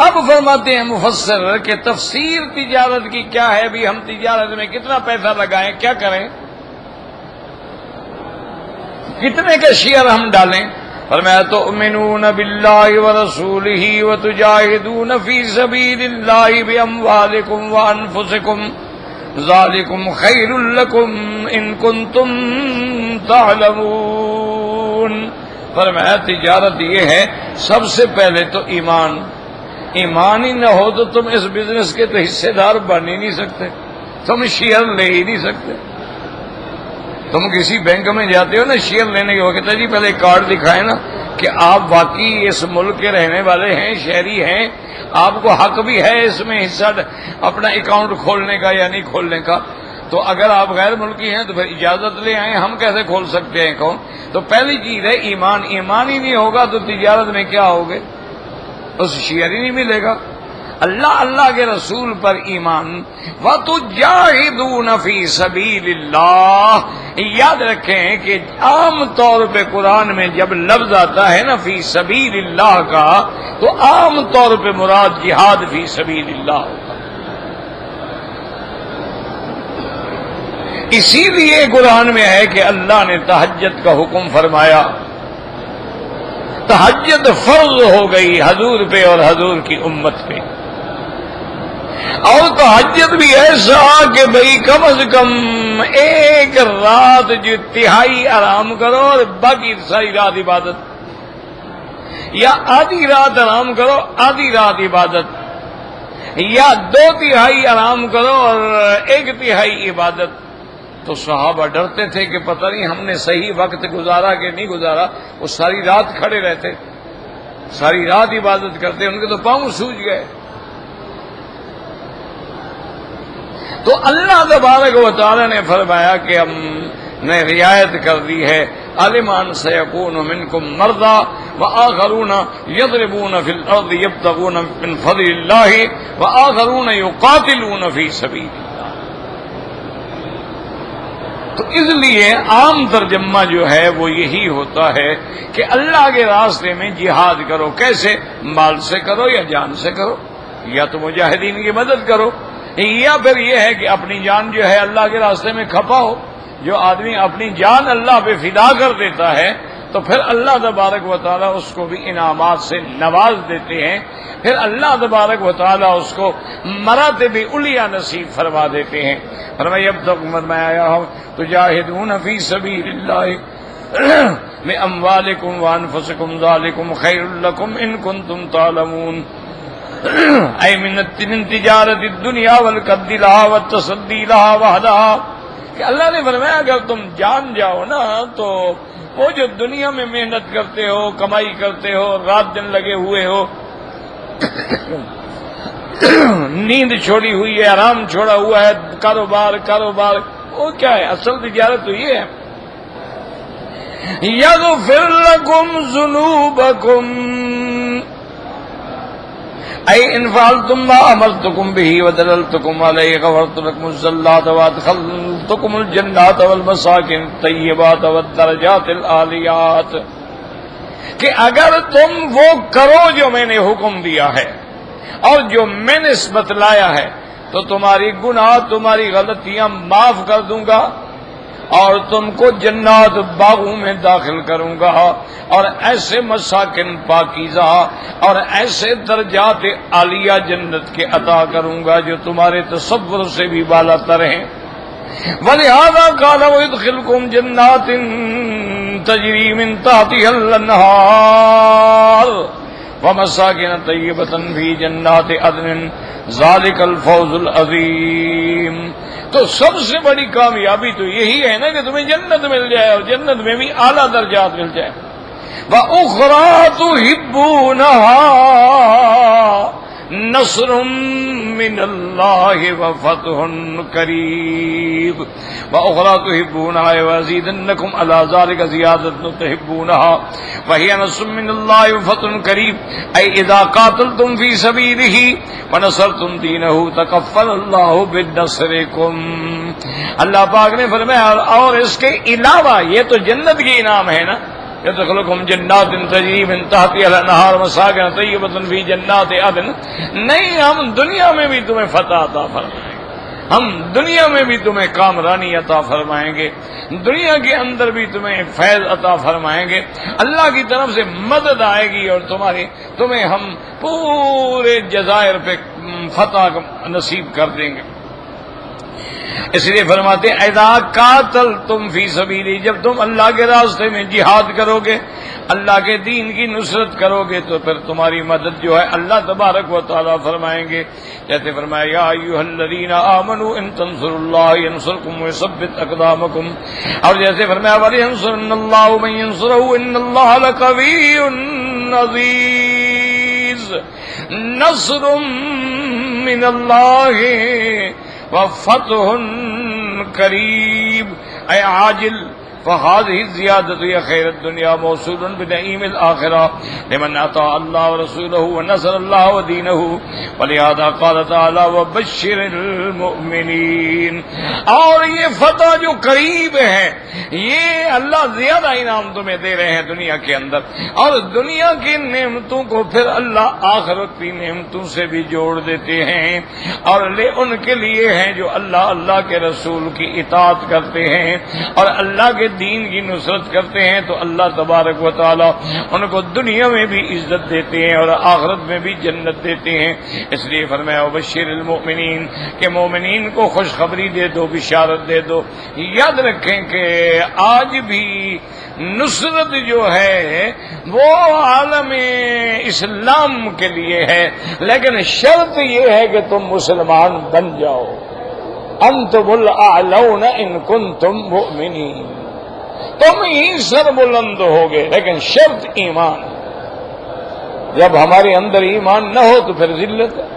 اب فرماتے ہیں مفسر کہ تفسیر تجارت کی کیا ہے؟ بھی ہم تجارت میں کتنا پیسہ لگائیں، کیا کریں، کتنے کا شیئر ہم ڈالیں؟ فرمایا تؤمنون باللہ ورسولہ وتجاہدون فی سبیل اللہ باموالکم وانفسکم ذالکم خیر لکم ان کنتم تعلمون. فرمایا تجارت یہ ہے سب سے پہلے تو ایمان ہی نہ ہو تو تم اس بزنس کے تو حصے دار بن ہی نہیں سکتے، تم شیئر لے ہی نہیں سکتے. تم کسی بینک میں جاتے ہو نا شیئر لینے کے وقت، جی پہلے کارڈ دکھائیں نا کہ آپ واقعی اس ملک کے رہنے والے ہیں، شہری ہیں، آپ کو حق بھی ہے اس میں حصہ اپنا اکاؤنٹ کھولنے کا یا نہیں کھولنے کا. تو اگر آپ غیر ملکی ہیں تو پھر اجازت لے آئیں، ہم کیسے کھول سکتے ہیں اکاؤنٹ؟ تو پہلی چیز ہے ایمان. ایمان ہی نہیں ہوگا تو تجارت میں کیا ہوگے؟ اس شیئر ہی نہیں ملے گا. اللہ کے رسول پر ایمان. وَتُجَاهِدُونَ فِي سَبِيلِ اللَّهِ. یاد رکھیں کہ عام طور پہ قرآن میں جب لفظ آتا ہے نا فی سبیل اللہ کا، تو عام طور پہ مراد جہاد فی سبیل اللہ ہوتا. اسی لیے قرآن میں ہے کہ اللہ نے تہجد کا حکم فرمایا. تہجد فرض ہو گئی حضور پہ اور حضور کی امت پہ. اور تہجد بھی ایسا کہ بھئی کم از کم ایک رات جو تہائی آرام کرو اور باقی ساری رات عبادت، یا آدھی رات آرام کرو آدھی رات عبادت، یا 2/3 آرام کرو اور 1/3 عبادت. تو صحابہ ڈرتے تھے کہ پتہ نہیں ہم نے صحیح وقت گزارا کہ نہیں گزارا. وہ ساری رات کھڑے رہتے، ساری رات عبادت کرتے، ان کے تو پاؤں سوج گئے. تو اللہ تبارک و تعالی نے فرمایا کہ ہم نے رعایت کر دی ہے. عالمان سیکون منکم مرضی وآخرون یضربون فی الارض یبتغون من فضل اللہ وآخرون یقاتلون فی سبیل اللہ. تو اس لیے عام ترجمہ جو ہے وہ یہی ہوتا ہے کہ اللہ کے راستے میں جہاد کرو. کیسے؟ مال سے کرو یا جان سے کرو، یا تو مجاہدین کی مدد کرو، یا پھر یہ ہے کہ اپنی جان جو ہے اللہ کے راستے میں کھپاؤ. جو آدمی اپنی جان اللہ پہ فدا کر دیتا ہے تو پھر اللہ تبارک و تعالیٰ اس کو بھی انعامات سے نواز دیتے ہیں. پھر اللہ تبارک و تعالیٰ اس کو مراتب علیٰ نصیب فرما دیتے ہیں. فرمایا اب تک میں آیا ہوں تجاہدون فی سبیل اللہ باموالکم وانفسکم ذالکم خیر لکم ان کنتم تعلمون. اے من تجارت الدنیا والقد لها والتصدی لها وحدها. کہ اللہ نے فرمایا اگر تم جان جاؤ نا تو وہ جو دنیا میں محنت کرتے ہو، کمائی کرتے ہو، رات دن لگے ہوئے ہو، نیند چھوڑی ہوئی ہے، آرام چھوڑا ہوا ہے، کاروبار، وہ کیا ہے؟ اصل تجارت تو یہ ہے. یغفر لکم ذنوبکم اے ان فعلتم ما امرتکم به ودللتکم علیہ غفرت لکم الزلات وادخلتکم الجنات والمساکن الطیبات والدرجات العالیات. کہ اگر تم وہ کرو جو میں نے حکم دیا ہے اور جو میں نے بتلایا ہے تو تمہاری گناہ، تمہاری غلطیاں معاف کر دوں گا اور تم کو جنات باغوں میں داخل کروں گا اور ایسے مساکن پاکیزہ اور ایسے درجات عالیہ جنت کے عطا کروں گا جو تمہارے تصور سے بھی بالا تر ہیں. وَلِهَذَا قَالَ وَيُدْخِلُكُمْ جَنَّاتٍ تَجْرِي مِن تَحْتِهَا الْأَنْهَارُ وَمَسَاكِنَ طَيِّبَةً فِي جَنَّاتِ عَدْنٍ ذالک الفوز العظیم. تو سب سے بڑی کامیابی تو یہی ہے نا کہ تمہیں جنت مل جائے اور جنت میں بھی اعلیٰ درجات مل جائے. وَأُخْرَىٰ تُحِبُّونَهَا نصر من اللہ وفتح قریب. وأخرى تحبونها ويزيدنكم على ذلك زيادة تحبونها وهي نصر من الله وفتح قریب. أي إذا قاتلتم في سبيله ونصرتم دينه تكفل الله بنصركم. اللہ پاک نے فرمایا اور اس کے علاوہ یہ تو جنت کی انعام ہے نا. يدخلكم جنات تجری من تحتها الانہار مساکن طیبۃ فی جنات عدن. نہیں، ہم دنیا میں بھی تمہیں فتح عطا فرمائیں گے، ہم دنیا میں بھی تمہیں کامرانی عطا فرمائیں گے، دنیا کے اندر بھی تمہیں فیض عطا فرمائیں گے، اللہ کی طرف سے مدد آئے گی اور تمہیں ہم پورے جزائر پہ فتح نصیب کر دیں گے. اس لیے فرماتے ہیں اذا قاتلتم فی سبیلی، جب تم اللہ کے راستے میں جہاد کرو گے، اللہ کے دین کی نصرت کرو گے، تو پھر تمہاری مدد جو ہے اللہ تبارک و تعالیٰ فرمائیں گے. جیسے فرمایا یا ایھا الذین آمنوا ان تنصروا اللہ ینصرکم ویثبت اقدامکم، اور جیسے فرمایا ولینصرن اللہ من ینصرہ ان اللہ لقوی عزیز. نصر من اللہ وفتح قریب اے عاجل فهذه الزيادة هي خير الدنيا موصول بنعيم الآخرة لمن أطاع الله ورسوله ونصر الله ودينه ولهذا قال تعالى وبشر المؤمنين. اور یہ فتح جو قریب ہے یہ اللہ زیادہ انعام تمہیں دے رہے ہیں دنیا کے اندر، اور دنیا کی نعمتوں کو پھر اللہ آخرت کی نعمتوں سے بھی جوڑ دیتے ہیں، اور ان کے لیے ہیں جو اللہ کے رسول کی اطاعت کرتے ہیں اور اللہ کے دین کی نصرت کرتے ہیں، تو اللہ تبارک و تعالی ان کو دنیا میں بھی عزت دیتے ہیں اور آخرت میں بھی جنت دیتے ہیں. اس لیے فرمایا وبشر المؤمنین کہ مومنین کو خوشخبری دے دو، بشارت دے دو. یاد رکھیں کہ آج بھی نصرت جو ہے وہ عالم اسلام کے لیے ہے، لیکن شرط یہ ہے کہ تم مسلمان بن جاؤ. انتم الاعلون ان کنتم مؤمنین، تم ہی سر بلند ہوگے، لیکن شرط ایمان. جب ہمارے اندر ایمان نہ ہو تو پھر ذلت ہے.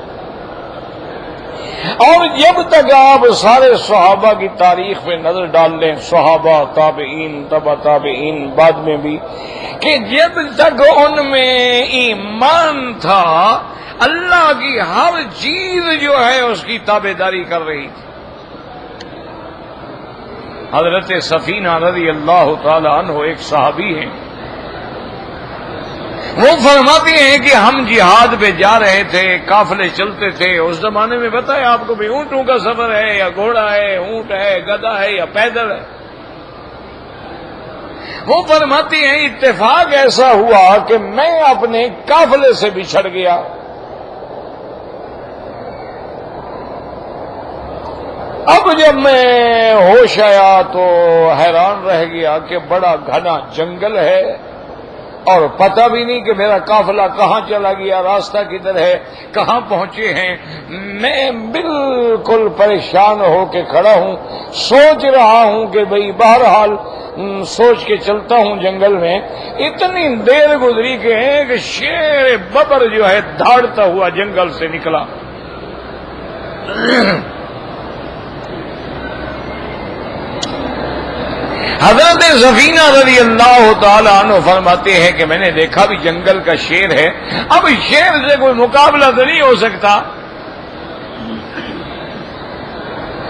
اور جب تک آپ سارے صحابہ کی تاریخ پہ نظر ڈال لیں، صحابہ، تابعین، تبع تابعین بعد میں بھی، کہ جب تک ان میں ایمان تھا اللہ کی ہر چیز جو ہے اس کی تابعداری کر رہی تھی. حضرت سفینہ رضی اللہ تعالی عنہ ایک صحابی ہیں، وہ فرماتے ہیں کہ ہم جہاد پہ جا رہے تھے، قافلے چلتے تھے. اس زمانے میں بتایا آپ کو بھی اونٹوں کا سفر ہے یا گھوڑا ہے، اونٹ ہے، گدھا ہے یا پیدل ہے. وہ فرماتے ہیں اتفاق ایسا ہوا کہ میں اپنے قافلے سے بچھڑ گیا. اب جب میں ہوش آیا تو حیران رہ گیا کہ بڑا گھنا جنگل ہے اور پتہ بھی نہیں کہ میرا قافلہ کہاں چلا گیا، راستہ کدھر ہے، کہاں پہنچے ہیں. میں بالکل پریشان ہو کے کھڑا ہوں، سوچ رہا ہوں کہ بھئی بہرحال سوچ کے چلتا ہوں جنگل میں. اتنی دیر گزری کہ ایک شیر ببر جو ہے دھاڑتا ہوا جنگل سے نکلا. حضرت سفینہ رضی اللہ تعالی عنہ فرماتے ہیں کہ میں نے دیکھا بھی جنگل کا شیر ہے، اب شیر سے کوئی مقابلہ تو نہیں ہو سکتا.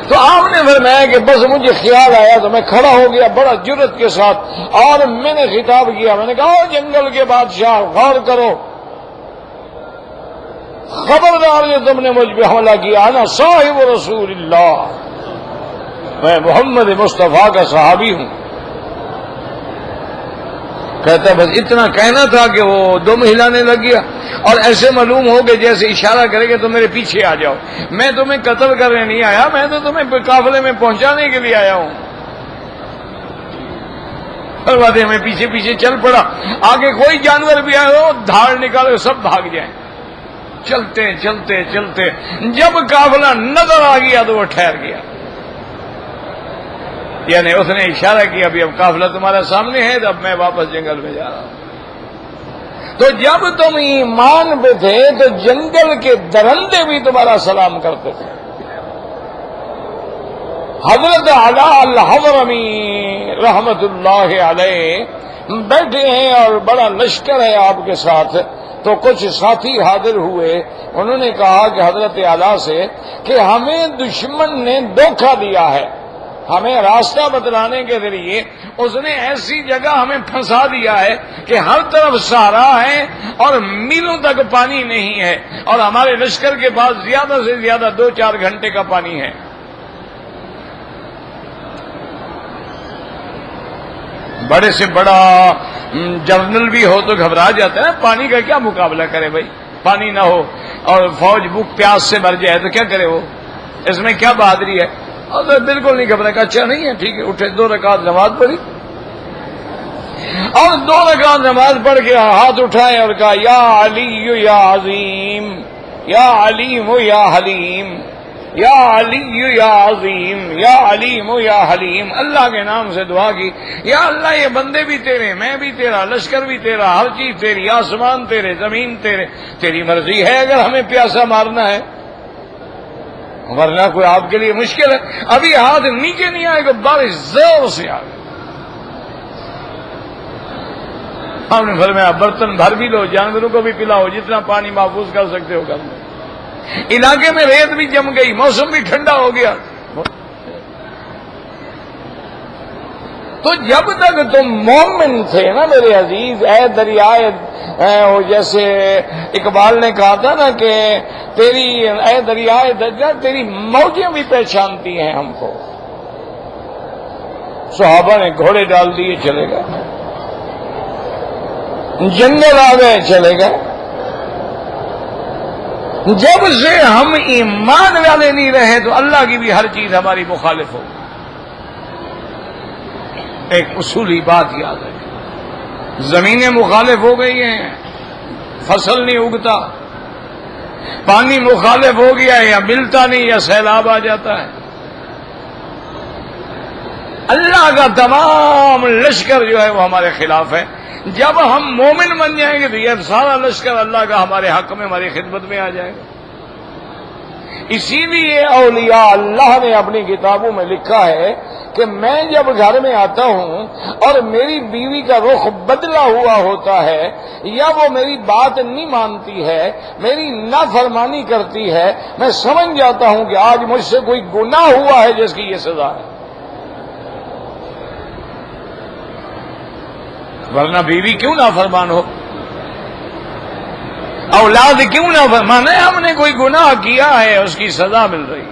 تو آپ نے فرمایا کہ بس مجھے خیال آیا تو میں کھڑا ہو گیا بڑا جرأت کے ساتھ، اور میں نے خطاب کیا. میں نے کہا جنگل کے بادشاہ غور کرو، خبردار جو تم نے مجھ پہ حملہ کیا، انا صاحب رسول اللہ، میں محمد مصطفیٰ کا صحابی ہوں. کہتا بس اتنا کہنا تھا کہ وہ دم ہلانے لگ گیا اور ایسے معلوم ہو کہ جیسے اشارہ کرے کہ تم میرے پیچھے آ جاؤ. میں تمہیں قتل کرنے نہیں آیا، میں تو تمہیں قافلے میں پہنچانے کے لیے آیا ہوں. ہر بات ہے میں پیچھے پیچھے چل پڑا، آگے کوئی جانور بھی آئے ہو دھاڑ نکالے سب بھاگ جائیں. چلتے چلتے چلتے جب قافلہ نظر آ گیا تو وہ ٹھہر گیا، یعنی اس نے اشارہ کیا ابھی اب قافلہ تمہارے سامنے ہے، تو اب میں واپس جنگل میں جا رہا ہوں۔ تو جب تم ایمان پہ تھے تو جنگل کے درندے بھی تمہارا سلام کرتے تھے۔ حضرت علی الحضرمی رحمت اللہ علیہ بیٹھے ہیں اور بڑا لشکر ہے آپ کے ساتھ، تو کچھ ساتھی حاضر ہوئے، انہوں نے کہا کہ حضرت علی سے کہ ہمیں دشمن نے دھوکہ دیا ہے، ہمیں راستہ بتلانے کے ذریعے اس نے ایسی جگہ ہمیں پھنسا دیا ہے کہ ہر طرف صحرا ہے اور میلوں تک پانی نہیں ہے، اور ہمارے لشکر کے پاس زیادہ سے زیادہ 2-4 گھنٹے کا پانی ہے۔ بڑے سے بڑا جنرل بھی ہو تو گھبرا جاتا ہے، پانی کا کیا مقابلہ کرے بھائی، پانی نہ ہو اور فوج بھوک پیاس سے مر جائے تو کیا کرے وہ، اس میں کیا بہادری ہے؟ اور تو بالکل نہیں گھبرا، اچھا نہیں ہے ٹھیک ہے، اٹھے 2 رکعت نماز پڑھی اور 2 رکعت نماز پڑھ کے ہاتھ اٹھائے اور کہا یا علی یا عظیم، یا علیم یا حلیم، یا علی یا عظیم، یا علیم یا حلیم، اللہ کے نام سے دعا کی، یا اللہ یہ بندے بھی تیرے، میں بھی تیرا، لشکر بھی تیرا، ہر چیز تیری، آسمان تیرے، زمین تیرے، تیری مرضی ہے اگر ہمیں پیاسا مارنا ہے، ورنہ کوئی آپ کے لیے مشکل ہے۔ ابھی ہاتھ نیچے نہیں آئے گا، بارش زور سے آ گئی، ہم نے فرمایا برتن بھر بھی لو، جانوروں کو بھی پلاؤ، جتنا پانی محفوظ کر سکتے ہو کر لو۔ علاقے میں ریت بھی جم گئی، موسم بھی ٹھنڈا ہو گیا۔ تو جب تک تم مومن تھے نا میرے عزیز، اے دریائے، جیسے اقبال نے کہا تھا نا کہ تیری اے دریائے دریا تیری موجیں بھی پہچانتی ہیں ہم کو۔ صحابہ نے گھوڑے ڈال دیے، چلے گئے، جنگل آ گئے، چلے گئے۔ جب سے ہم ایمان والے نہیں رہے تو اللہ کی بھی ہر چیز ہماری مخالف ہو۔ ایک اصولی بات یاد ہے، زمینیں مخالف ہو گئی ہیں، فصل نہیں اگتا، پانی مخالف ہو گیا ہے، یا ملتا نہیں یا سیلاب آ جاتا ہے۔ اللہ کا تمام لشکر جو ہے وہ ہمارے خلاف ہے۔ جب ہم مومن بن جائیں گے تو یہ سارا لشکر اللہ کا ہمارے حق میں، ہماری خدمت میں آ جائے گا۔ اسی لیے اولیاء اللہ نے اپنی کتابوں میں لکھا ہے کہ میں جب گھر میں آتا ہوں اور میری بیوی کا رخ بدلا ہوا ہوتا ہے، یا وہ میری بات نہیں مانتی ہے، میری نافرمانی کرتی ہے، میں سمجھ جاتا ہوں کہ آج مجھ سے کوئی گناہ ہوا ہے جس کی یہ سزا ہے، ورنہ بیوی کیوں نافرمان ہو، اولاد کیوں نافرمان ہے، ہم نے کوئی گناہ کیا ہے، اس کی سزا مل رہی ہے۔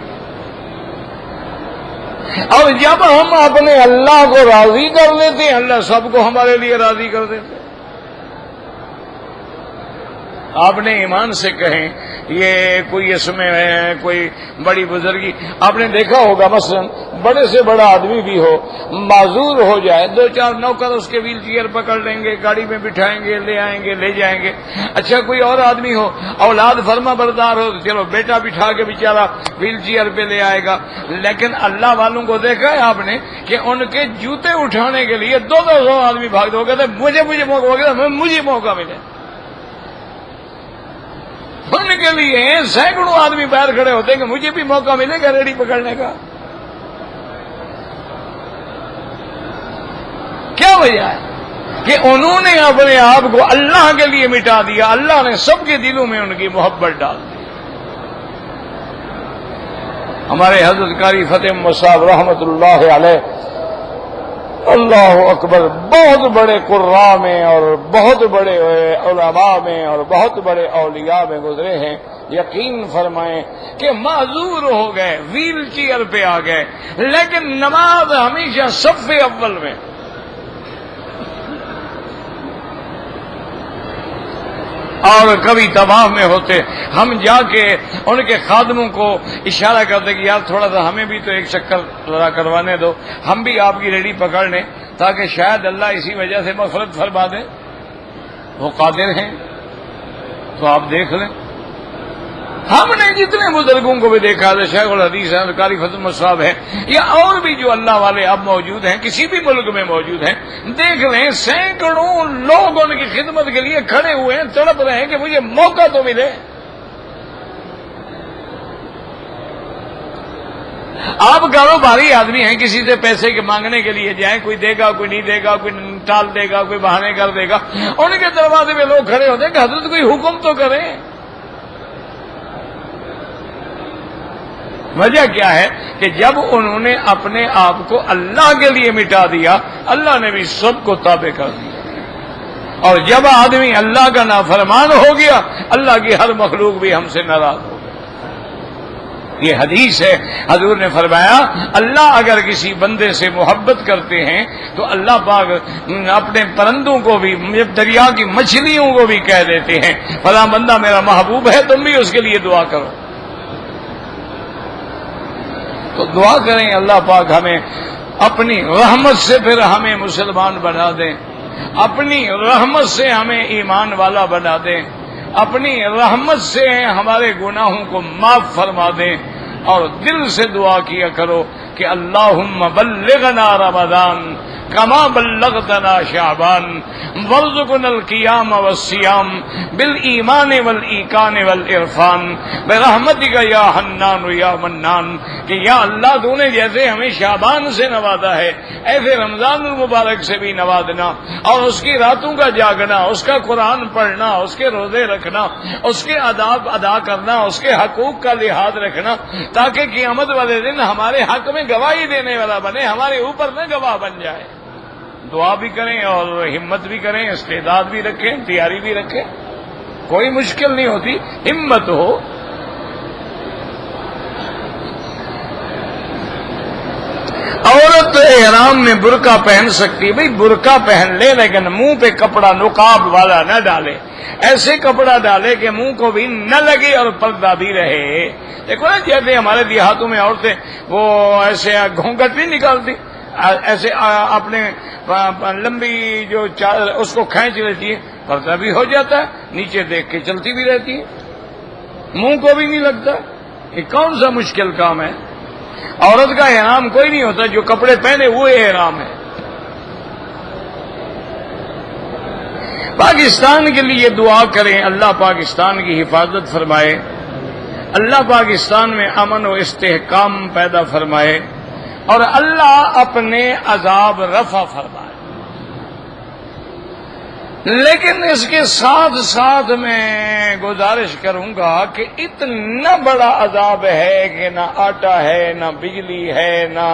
اور جب ہم اپنے اللہ کو راضی کر لیتے ہیں، اللہ سب کو ہمارے لیے راضی کر دیتے ہیں۔ آپ نے ایمان سے کہیں یہ کوئی اس میں ہے کوئی بڑی بزرگی، آپ نے دیکھا ہوگا مثلا بڑے سے بڑا آدمی بھی ہو، معذور ہو جائے، 2-4 نوکر اس کے ویل چیئر پکڑ لیں گے، گاڑی میں بٹھائیں گے، لے آئیں گے، لے جائیں گے۔ اچھا کوئی اور آدمی ہو، اولاد فرما بردار ہو، تو چلو بیٹا بٹھا کے بیچارہ ویل چیئر پہ لے آئے گا۔ لیکن اللہ والوں کو دیکھا ہے آپ نے کہ ان کے جوتے اٹھانے کے لیے 200 آدمی بھاگتے ہو گئے، مجھے موقع ملے، ان کے لیے سینکڑوں آدمی باہر کھڑے ہوتے ہیں کہ مجھے بھی موقع ملے گا ریڑھی پکڑنے کا۔ کیا وجہ ہے کہ انہوں نے اپنے آپ کو اللہ کے لیے مٹا دیا، اللہ نے سب کے دلوں میں ان کی محبت ڈال دی۔ ہمارے حضرت قاری فتح محمد صاحب رحمت اللہ علیہ، اللہ اکبر، بہت بڑے قراء میں اور بہت بڑے علماء میں اور بہت بڑے اولیاء میں گزرے ہیں، یقین فرمائیں کہ معذور ہو گئے، ویل چیئر پہ آ گئے، لیکن نماز ہمیشہ صف اول میں۔ اور کبھی طواف میں ہوتے، ہم جا کے ان کے خادموں کو اشارہ کرتے کہ یار تھوڑا سا ہمیں بھی تو ایک چکر ذرا کروانے دو، ہم بھی آپ کی ریڑھی پکڑ لیں، تاکہ شاید اللہ اسی وجہ سے مغفرت فرما دے، وہ قادر ہیں، تو آپ دیکھ لیں۔ ہم نے جتنے بزرگوں کو بھی دیکھا ہے، شیخ الحدیث ہیں، قاری فتح صاحب ہیں، یا اور بھی جو اللہ والے اب موجود ہیں، کسی بھی ملک میں موجود ہیں، دیکھ رہے ہیں سینکڑوں لوگ ان کی خدمت کے لیے کھڑے ہوئے ہیں، تڑپ رہے ہیں کہ مجھے موقع تو ملے۔ آپ کاروباری آدمی ہیں، کسی سے پیسے کے مانگنے کے لیے جائیں، کوئی دے گا کوئی نہیں دے گا، کوئی ٹال دے گا، کوئی بہانے کر دے گا، ان کے دروازے میں لوگ کھڑے ہوتے ہیں کہ حضرت کوئی حکم تو کریں۔ وجہ کیا ہے کہ جب انہوں نے اپنے آپ کو اللہ کے لیے مٹا دیا، اللہ نے بھی سب کو تابع کر دیا، اور جب آدمی اللہ کا نافرمان ہو گیا، اللہ کی ہر مخلوق بھی ہم سے ناراض ہو گئی۔ یہ حدیث ہے، حضور نے فرمایا اللہ اگر کسی بندے سے محبت کرتے ہیں تو اللہ پاک اپنے پرندوں کو بھی، دریا کی مچھلیوں کو بھی کہہ دیتے ہیں فلاں بندہ میرا محبوب ہے، تم بھی اس کے لیے دعا کرو۔ تو دعا کریں اللہ پاک ہمیں اپنی رحمت سے پھر ہمیں مسلمان بنا دیں، اپنی رحمت سے ہمیں ایمان والا بنا دیں، اپنی رحمت سے ہمارے گناہوں کو معاف فرما دیں، اور دل سے دعا کیا کرو کہ اللہم بلغنا رمضان کما بلغتنا شعبان وارزقنا القیام والصیام بالایمان والایقان والعرفان برحمتک یا حنان یا منان، کہ یا اللہ تو نے جیسے ہمیں شعبان سے نوازا ہے ایسے رمضان المبارک سے بھی نوازنا، اور اس کی راتوں کا جاگنا، اس کا قرآن پڑھنا، اس کے روزے رکھنا، اس کے آداب ادا کرنا، اس کے حقوق کا لحاظ رکھنا، تاکہ قیامت والے دن ہمارے حق میں گواہی دینے والا بنے، ہمارے اوپر نہ گواہ بن جائے۔ دعا بھی کریں اور ہمت بھی کریں، استعداد بھی رکھیں، تیاری بھی رکھیں، کوئی مشکل نہیں ہوتی، ہمت ہو۔ عورت احرام میں برقع پہن سکتی ہے، بھئی برقع پہن لے لیکن منہ پہ کپڑا نقاب والا نہ ڈالے، ایسے کپڑا ڈالے کہ منہ کو بھی نہ لگے اور پردہ بھی رہے۔ دیکھو نا جیسے ہمارے دیہاتوں میں عورتیں وہ ایسے گھونگھٹ نہیں نکالتی، ایسے اپنے لمبی جو اس کو کھینچ لیتی ہے، پردہ بھی ہو جاتا ہے، نیچے دیکھ کے چلتی بھی رہتی ہے، منہ کو بھی نہیں لگتا۔ یہ کون سا مشکل کام ہے؟ عورت کا احرام کوئی نہیں ہوتا، جو کپڑے پہنے ہوئے احرام ہے۔ پاکستان کے لیے دعا کریں، اللہ پاکستان کی حفاظت فرمائے، اللہ پاکستان میں امن و استحکام پیدا فرمائے، اور اللہ اپنے عذاب رفع فرمائے۔ لیکن اس کے ساتھ ساتھ میں گزارش کروں گا کہ اتنا بڑا عذاب ہے کہ نہ آٹا ہے، نہ بجلی ہے، نہ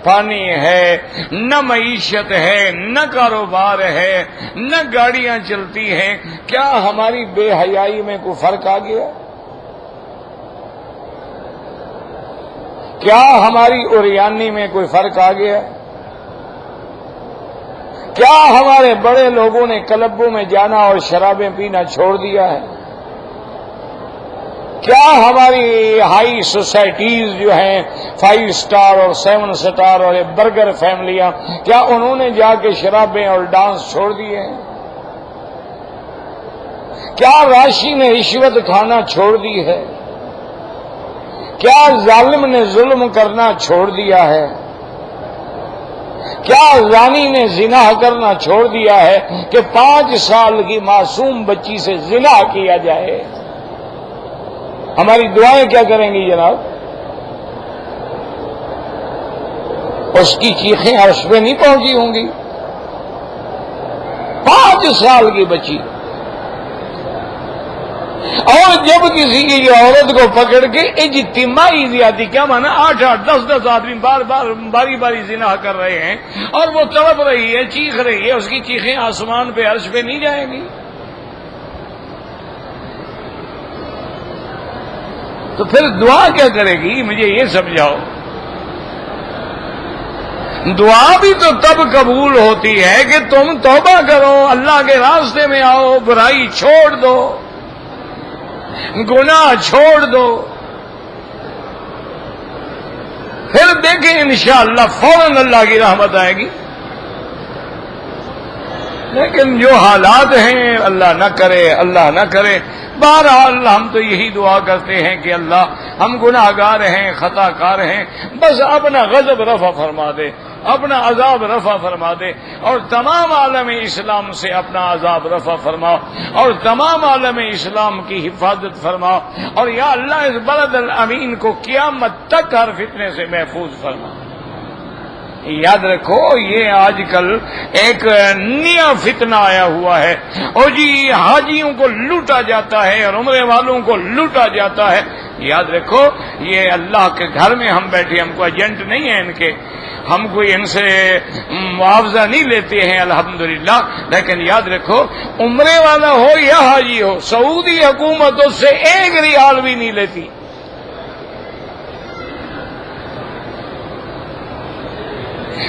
پانی ہے، نہ معیشت ہے، نہ کاروبار ہے، نہ گاڑیاں چلتی ہیں۔ کیا ہماری بے حیائی میں کوئی فرق آ گیا؟ کیا ہماری اوریانی میں کوئی فرق آ گیا؟ کیا ہمارے بڑے لوگوں نے کلبوں میں جانا اور شرابیں پینا چھوڑ دیا ہے؟ کیا ہماری ہائی سوسائٹیز جو ہیں 5 سٹار اور 7 سٹار اور برگر فیملیاں، کیا انہوں نے جا کے شرابیں اور ڈانس چھوڑ دیے ہیں؟ کیا راشی نے رشوت کھانا چھوڑ دی ہے؟ کیا ظالم نے ظلم کرنا چھوڑ دیا ہے؟ کیا زانی نے زنا کرنا چھوڑ دیا ہے کہ 5 سال کی معصوم بچی سے زنا کیا جائے؟ ہماری دعائیں کیا کریں گی جناب؟ اس کی چیخیں عرش پہ نہیں پہنچی ہوں گی؟ 5 سال کی بچی، اور جب کسی کی عورت کو پکڑ کے اجتماعی زیادتی، کیا مانا 8-8 10-10 آدمی باری باری زنا کر رہے ہیں، اور وہ تڑپ رہی ہے، چیخ رہی ہے، اس کی چیخیں آسمان پہ عرش پہ نہیں جائیں گی؟ تو پھر دعا کیا کرے گی؟ مجھے یہ سمجھاؤ۔ دعا بھی تو تب قبول ہوتی ہے کہ تم توبہ کرو، اللہ کے راستے میں آؤ، برائی چھوڑ دو، گناہ چھوڑ دو، پھر دیکھیں انشاءاللہ فوراً اللہ کی رحمت آئے گی۔ لیکن جو حالات ہیں اللہ نہ کرے، اللہ نہ کرے. بہرحال ہم تو یہی دعا کرتے ہیں کہ اللہ ہم گناہ گار ہیں، خطا کار ہیں، بس اپنا غضب رفع فرما دے، اپنا عذاب رفع فرما دے، اور تمام عالم اسلام سے اپنا عذاب رفع فرما، اور تمام عالم اسلام کی حفاظت فرما، اور یا اللہ اس بلد الامین کو قیامت تک ہر فتنے سے محفوظ فرما. یاد رکھو یہ آج کل ایک نیا فتنہ آیا ہوا ہے، اور جی حاجیوں کو لوٹا جاتا ہے اور عمرے والوں کو لوٹا جاتا ہے. یاد رکھو یہ اللہ کے گھر میں ہم بیٹھے، ہم کو ایجنٹ نہیں ہیں ان کے، ہم کوئی ان سے معاوضہ نہیں لیتے ہیں الحمدللہ، لیکن یاد رکھو عمرے والا ہو یا حاجی ہو، سعودی حکومت اس سے 1 ریال بھی نہیں لیتی.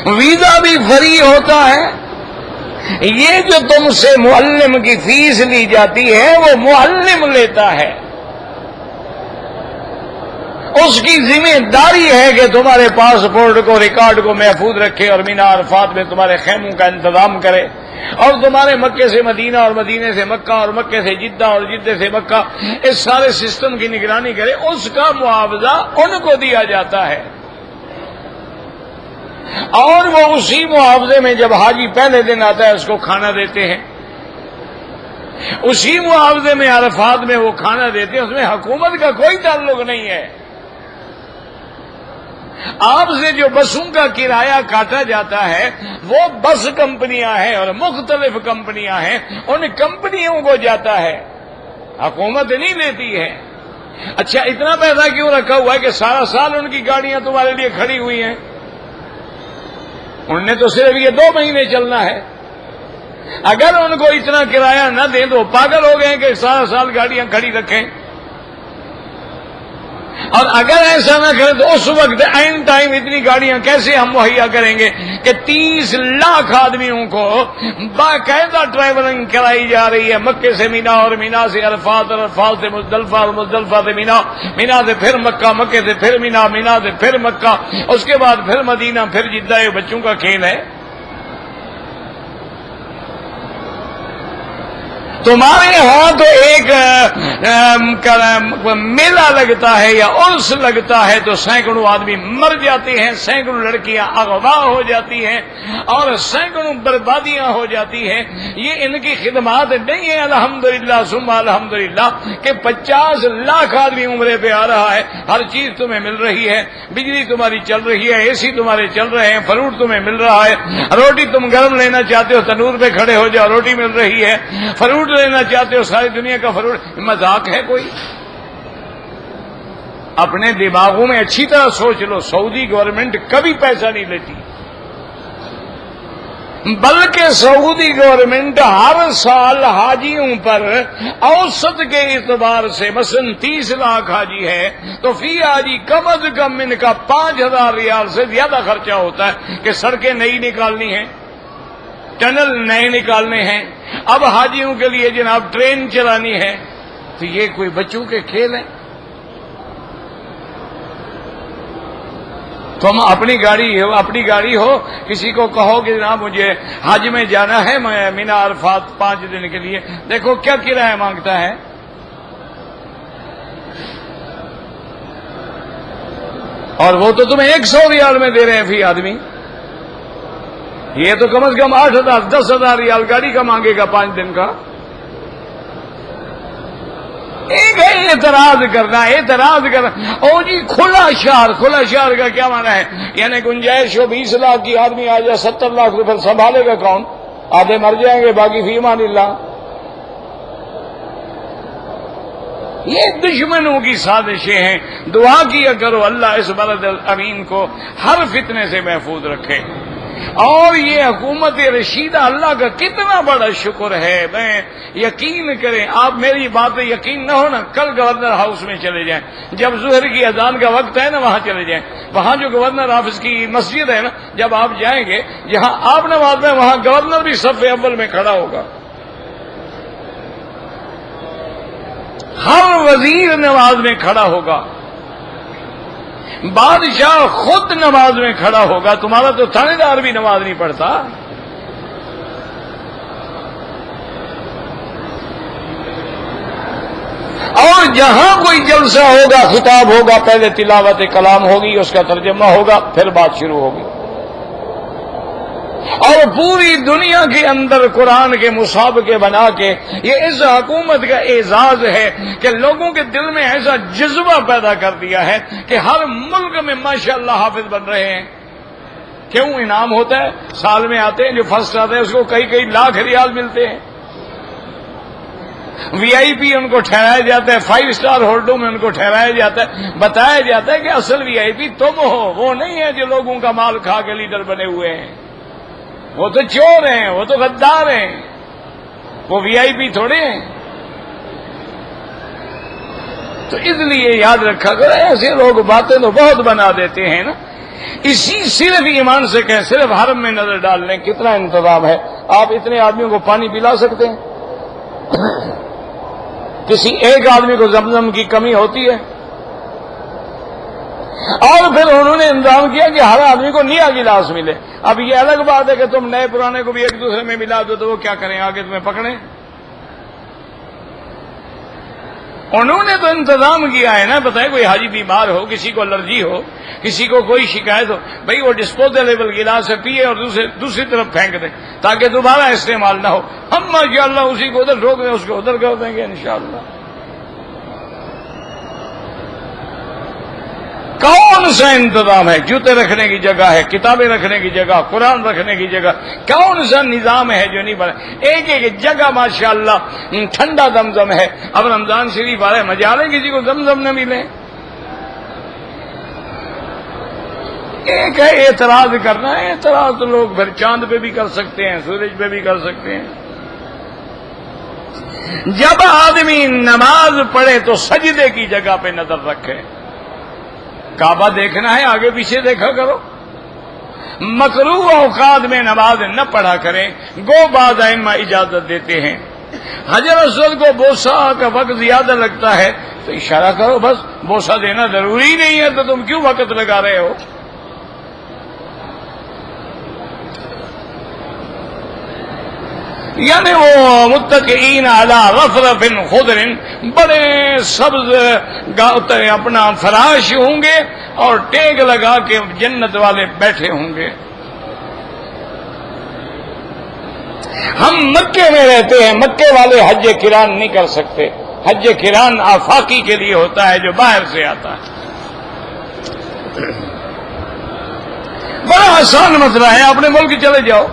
ویزا بھی فری ہوتا ہے. یہ جو تم سے معلم کی فیس لی جاتی ہے وہ معلم لیتا ہے، اس کی ذمہ داری ہے کہ تمہارے پاسپورٹ کو، ریکارڈ کو محفوظ رکھے، اور مینا عرفات میں تمہارے خیموں کا انتظام کرے، اور تمہارے مکے سے مدینہ اور مدینے سے مکہ اور مکے سے جدہ اور جدہ سے مکہ اس سارے سسٹم کی نگرانی کرے. اس کا معاوضہ ان کو دیا جاتا ہے، اور وہ اسی معاوضے میں جب حاجی پہلے دن آتا ہے اس کو کھانا دیتے ہیں، اسی معاوضے میں عرفات میں وہ کھانا دیتے ہیں. اس میں حکومت کا کوئی تعلق نہیں ہے. آپ سے جو بسوں کا کرایہ کاٹا جاتا ہے وہ بس کمپنیاں ہیں اور مختلف کمپنیاں ہیں، ان کمپنیوں کو جاتا ہے، حکومت نہیں لیتی ہے. اچھا اتنا پیسہ کیوں رکھا ہوا ہے کہ سارا سال ان کی گاڑیاں تمہارے لیے کھڑی ہوئی ہیں؟ انہوں نے تو صرف یہ 2 مہینے چلنا ہے. اگر ان کو اتنا کرایہ نہ دیں تو پاگل ہو گئے کہ سارا سال گاڑیاں کھڑی رکھیں. اور اگر ایسا نہ کریں تو اس وقت عین ٹائم اتنی گاڑیاں کیسے ہم مہیا کریں گے کہ 30 لاکھ آدمیوں کو باقاعدہ ٹریولنگ کرائی جا رہی ہے، مکے سے مینا اور مینا سے عرفات اور عرفات سے مزدلفہ اور مزدلفہ سے مینا، مینا سے پھر مکہ، مکے سے پھر مینا، مینا سے پھر مکہ، اس کے بعد پھر مدینہ، پھر جدہ. یہ بچوں کا کھیل ہے. تمہارے ہاں تو ایک میلہ لگتا ہے یا عرس لگتا ہے تو سینکڑوں آدمی مر جاتے ہیں، سینکڑوں لڑکیاں اغوا ہو جاتی ہیں، اور سینکڑوں بربادیاں ہو جاتی ہیں. یہ ان کی خدمات نہیں ہے الحمدللہ ثم الحمدللہ کہ 50 لاکھ آدمی عمرے پہ آ رہا ہے، ہر چیز تمہیں مل رہی ہے، بجلی تمہاری چل رہی ہے، AC تمہارے چل رہے ہیں، فروٹ تمہیں مل رہا ہے، روٹی تم گرم لینا چاہتے ہو تنور پہ کھڑے ہو جاؤ روٹی مل رہی ہے، فروٹ لینا چاہتے ہو ساری دنیا کا فروٹ. مذاق ہے کوئی؟ اپنے دماغوں میں اچھی طرح سوچ لو، سعودی گورنمنٹ کبھی پیسہ نہیں لیتی، بلکہ سعودی گورنمنٹ ہر سال حاجیوں پر اوسط کے اعتبار سے مثلا 30 لاکھ حاجی ہے تو فی حاجی کم از کم ان کا 5000 ریال سے زیادہ خرچہ ہوتا ہے کہ سڑکیں نئی نکالنی ہیں، ٹنل نئے نکالنے ہیں، اب حاجیوں کے لیے جناب ٹرین چلانی ہے. تو یہ کوئی بچوں کے کھیل ہیں؟ تم اپنی گاڑی ہو کسی کو کہو کہ جناب مجھے حج میں جانا ہے مینا عرفات 5 دن کے لیے، دیکھو کیا کرایہ مانگتا ہے. اور وہ تو تمہیں 100 ریال میں دے رہے ہیں فی آدمی. یہ تو کم از کم 8,000 10,000 ریال گاڑی کا مانگے گا 5 دن کا. ایک ہے اعتراض کرنا. او جی کھلا شہر کا کیا معنی ہے؟ یعنی گنجائش ہو 20 لاکھ کی، آدمی آ جائے 70 لاکھ روپے سنبھالے گا کون؟ آدھے مر جائیں گے باقی فی امان اللہ. یہ دشمنوں کی سازشیں ہیں. دعا کیا کرو اللہ اس بلد الامین کو ہر فتنے سے محفوظ رکھے. اور یہ حکومت رشیدہ اللہ کا کتنا بڑا شکر ہے. میں یقین کریں، آپ میری بات پہ یقین نہ ہو نا، کل گورنر ہاؤس میں چلے جائیں، جب ظہر کی اذان کا وقت ہے نا وہاں چلے جائیں. وہاں جو گورنر آفس کی مسجد ہے نا، جب آپ جائیں گے جہاں آپ نماز میں، وہاں گورنر بھی صف اول میں کھڑا ہوگا. ہر وزیر نماز میں کھڑا ہوگا، بادشاہ خود نماز میں کھڑا ہوگا. تمہارا تو تھانے دار بھی نماز نہیں پڑھتا. اور جہاں کوئی جلسہ ہوگا، خطاب ہوگا، پہلے تلاوت کلام ہوگی، اس کا ترجمہ ہوگا، پھر بات شروع ہوگی. اور پوری دنیا کے اندر قرآن کے مسابقے بنا کے یہ اس حکومت کا اعزاز ہے کہ لوگوں کے دل میں ایسا جذبہ پیدا کر دیا ہے کہ ہر ملک میں ماشاءاللہ حافظ بن رہے ہیں. کیوں؟ انعام ہوتا ہے، سال میں آتے ہیں، جو فرسٹ آتے ہیں اس کو کئی لاکھ ریال ملتے ہیں. وی آئی پی ان کو ٹھہرایا جاتا ہے، 5 اسٹار ہوٹلوں میں ان کو ٹھہرایا جاتا ہے. بتایا جاتا ہے کہ اصل وی آئی پی تم ہو، وہ نہیں ہے جو لوگوں کا مال کھا کے لیڈر بنے ہوئے ہیں. وہ تو چور ہیں، وہ تو غدار ہیں، وہ وی آئی پی تھوڑے ہیں. تو اس لیے یاد رکھا کرو، ایسے لوگ باتیں تو بہت بنا دیتے ہیں نا. اسی صرف ایمان سے کہیں، صرف حرم میں نظر ڈال لیں کتنا انتظام ہے. آپ اتنے آدمیوں کو پانی پلا سکتے ہیں؟ کسی ایک آدمی کو زمزم کی کمی ہوتی ہے؟ اور پھر انہوں نے انتظام کیا کہ ہر آدمی کو نیا گلاس ملے. اب یہ الگ بات ہے کہ تم نئے پرانے کو بھی ایک دوسرے میں ملا دو تو وہ کیا کریں، آگے تمہیں پکڑیں. انہوں نے تو انتظام کیا ہے نا. بتائیں کوئی حاجی بیمار ہو، کسی کو الرجی ہو، کسی کو کوئی شکایت ہو، بھائی وہ ڈسپوزیبل گلاس سے پیے اور دوسری طرف پھینک دیں تاکہ دوبارہ استعمال نہ ہو. ہم ماشاءاللہ اسی کو ادھر ٹھوک دیں، اس کو ادھر کر دیں گے انشاءاللہ. کون سا انتظام ہے؟ جوتے رکھنے کی جگہ ہے، کتابیں رکھنے کی جگہ، قرآن رکھنے کی جگہ. کون سا نظام ہے جو نہیں بنا؟ ایک جگہ ماشاءاللہ ٹھنڈا زمزم ہے. اب رمضان شریف آ رہے، مجال ہے کسی کو زمزم نہ ملے. ایک ہے اعتراض کرنا ہے. اعتراض تو لوگ پھر چاند پہ بھی کر سکتے ہیں، سورج پہ بھی کر سکتے ہیں. جب آدمی نماز پڑھے تو سجدے کی جگہ پہ نظر رکھے. کعبہ دیکھنا ہے، آگے پیچھے دیکھا کرو. مکروہ اوقات میں نماز نہ پڑھا کریں. گو بعض ائمہ اجازت دیتے ہیں. حجر اسود کو بوسہ کا وقت زیادہ لگتا ہے تو اشارہ کرو، بس. بوسہ دینا ضروری نہیں ہے تو تم کیوں وقت لگا رہے ہو؟ یعنی وہ متکئین علی رفرف خضر، بڑے سبز اپنا فراش ہوں گے اور ٹیک لگا کے جنت والے بیٹھے ہوں گے. ہم مکے میں رہتے ہیں، مکے والے حج قران نہیں کر سکتے. حج قران آفاقی کے لیے ہوتا ہے جو باہر سے آتا ہے. بڑا آسان مسئلہ ہے. اپنے ملک چلے جاؤ،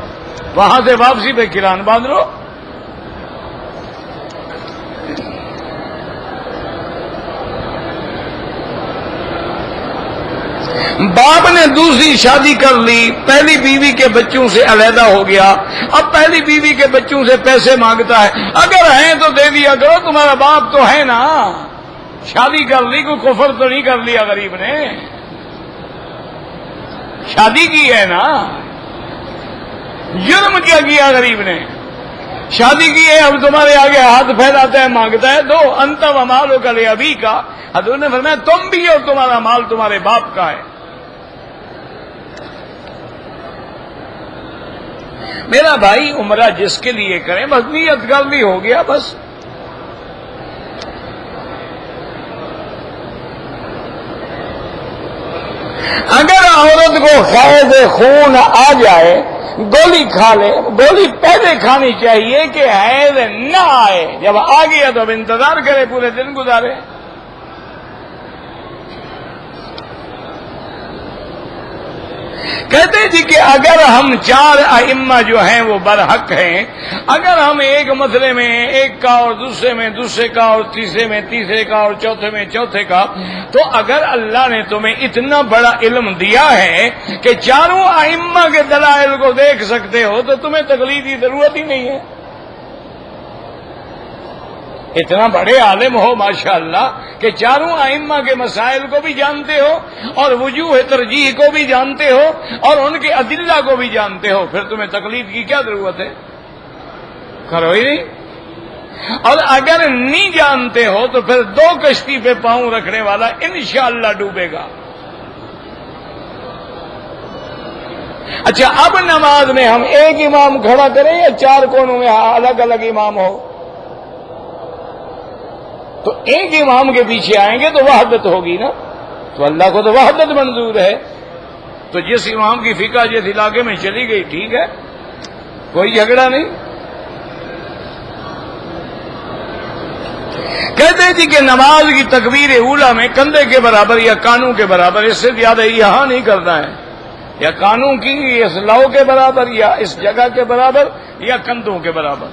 وہاں سے واپسی پہ قران باندھ لو. باپ نے دوسری شادی کر لی، پہلی بیوی کے بچوں سے علیحدہ ہو گیا. اب پہلی بیوی کے بچوں سے پیسے مانگتا ہے. اگر ہیں تو دے دیا کرو، تمہارا باپ تو ہے نا. شادی کر لی، کوئی کفر تو نہیں کر لیا غریب نے. شادی کی ہے نا. جرم کیا کیا غریب نے؟ شادی کی ہے. اب تمہارے آگے ہاتھ پھیلاتا ہے، مانگتا ہے دو. انت و مالک لابیک کا حضور نے فرمایا تم بھی اور تمہارا مال تمہارے باپ کا ہے. میرا بھائی عمرہ جس کے لیے کریں، بس نیت کر لی، ہو گیا بس. اگر عورت کو حیض خون آ جائے، گولی کھا لے. گولی پہلے کھانی چاہیے کہ حیض نہ آئے. جب آ گیا تو اب انتظار کرے، پورے دن گزارے. کہتے جی کہ اگر ہم 4 ائمہ جو ہیں وہ برحق ہیں، اگر ہم ایک مسئلے میں ایک کا اور دوسرے میں دوسرے کا اور تیسرے میں تیسرے کا اور چوتھے میں چوتھے کا، تو اگر اللہ نے تمہیں اتنا بڑا علم دیا ہے کہ 4 ائمہ کے دلائل کو دیکھ سکتے ہو تو تمہیں تقلید کی ضرورت ہی نہیں ہے. اتنا بڑے عالم ہو ماشاءاللہ کہ 4 ائمہ کے مسائل کو بھی جانتے ہو اور وجوہ ترجیح کو بھی جانتے ہو اور ان کے ادلہ کو بھی جانتے ہو، پھر تمہیں تقلید کی کیا ضرورت ہے؟ کرو ہی نہیں. اور اگر نہیں جانتے ہو تو پھر 2 کشتی پہ پاؤں رکھنے والا انشاءاللہ ڈوبے گا. اچھا، اب نماز میں ہم ایک امام کھڑا کریں یا 4 کونوں میں الگ الگ امام ہو؟ تو ایک امام کے پیچھے آئیں گے تو وحدت ہوگی نا، تو اللہ کو تو وحدت منظور ہے. تو جس امام کی فقہ جس علاقے میں چلی گئی ٹھیک ہے، کوئی جھگڑا نہیں. کہتے تھے کہ نماز کی تکبیر اولیٰ میں کندھے کے برابر یا کانوں کے برابر، اس سے زیادہ یہاں نہیں کرنا ہے، یا کانوں کی اس لو کے برابر یا اس جگہ کے برابر یا کندھوں کے برابر.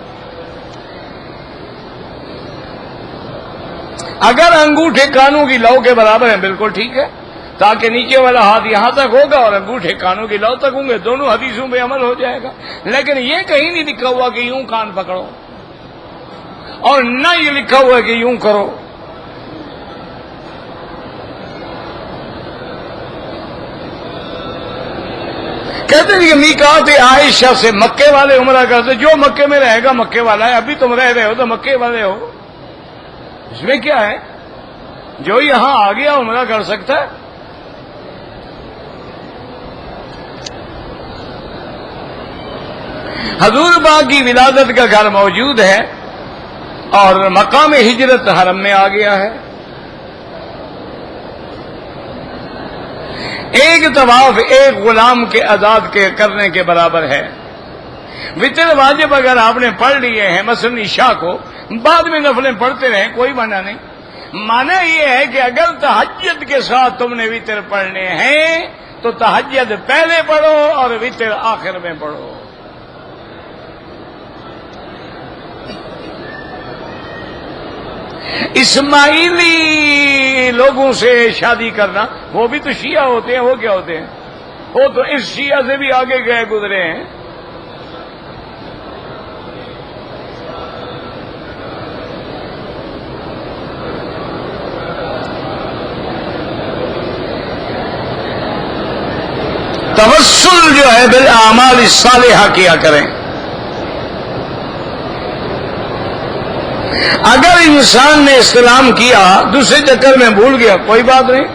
اگر انگوٹھے کانوں کی لو کے برابر ہیں بالکل ٹھیک ہے، تاکہ نیچے والا ہاتھ یہاں تک ہوگا اور انگوٹھے کانوں کی لو تک ہوں گے، دونوں حدیثوں پہ عمل ہو جائے گا. لیکن یہ کہیں نہیں لکھا ہوا کہ یوں کان پکڑو، اور نہ یہ لکھا ہوا ہے کہ یوں کرو. کہتے ہیں کہ میقات عائشہ سے مکے والے عمرہ کرتے، جو مکے میں رہے گا مکے والا ہے. ابھی تم رہ رہے ہو تو مکے والے ہو، اس میں کیا ہے؟ جو یہاں آ گیا عمرہ کر سکتا ہے. حضور پاک کی ولادت کا گھر موجود ہے اور مقام ہجرت حرم میں آ گیا ہے. ایک طواف ایک غلام کے آزاد کے کرنے کے برابر ہے. وتر واجب اگر آپ نے پڑھ لیے ہیں مثلا عشاء کو، بعد میں نفلیں پڑھتے رہیں، کوئی معنی نہیں. معنی یہ ہے کہ اگر تہجد کے ساتھ تم نے وتر پڑھنے ہیں تو تہجد پہلے پڑھو اور وتر آخر میں پڑھو. اسماعیلی لوگوں سے شادی کرنا، وہ بھی تو شیعہ ہوتے ہیں. وہ کیا ہوتے ہیں؟ وہ تو اس شیعہ سے بھی آگے گئے گزرے ہیں. توسل جو ہے بالاعمال الصالحہ کیا کریں. اگر انسان نے استلام کیا دوسرے چکر میں بھول گیا کوئی بات نہیں.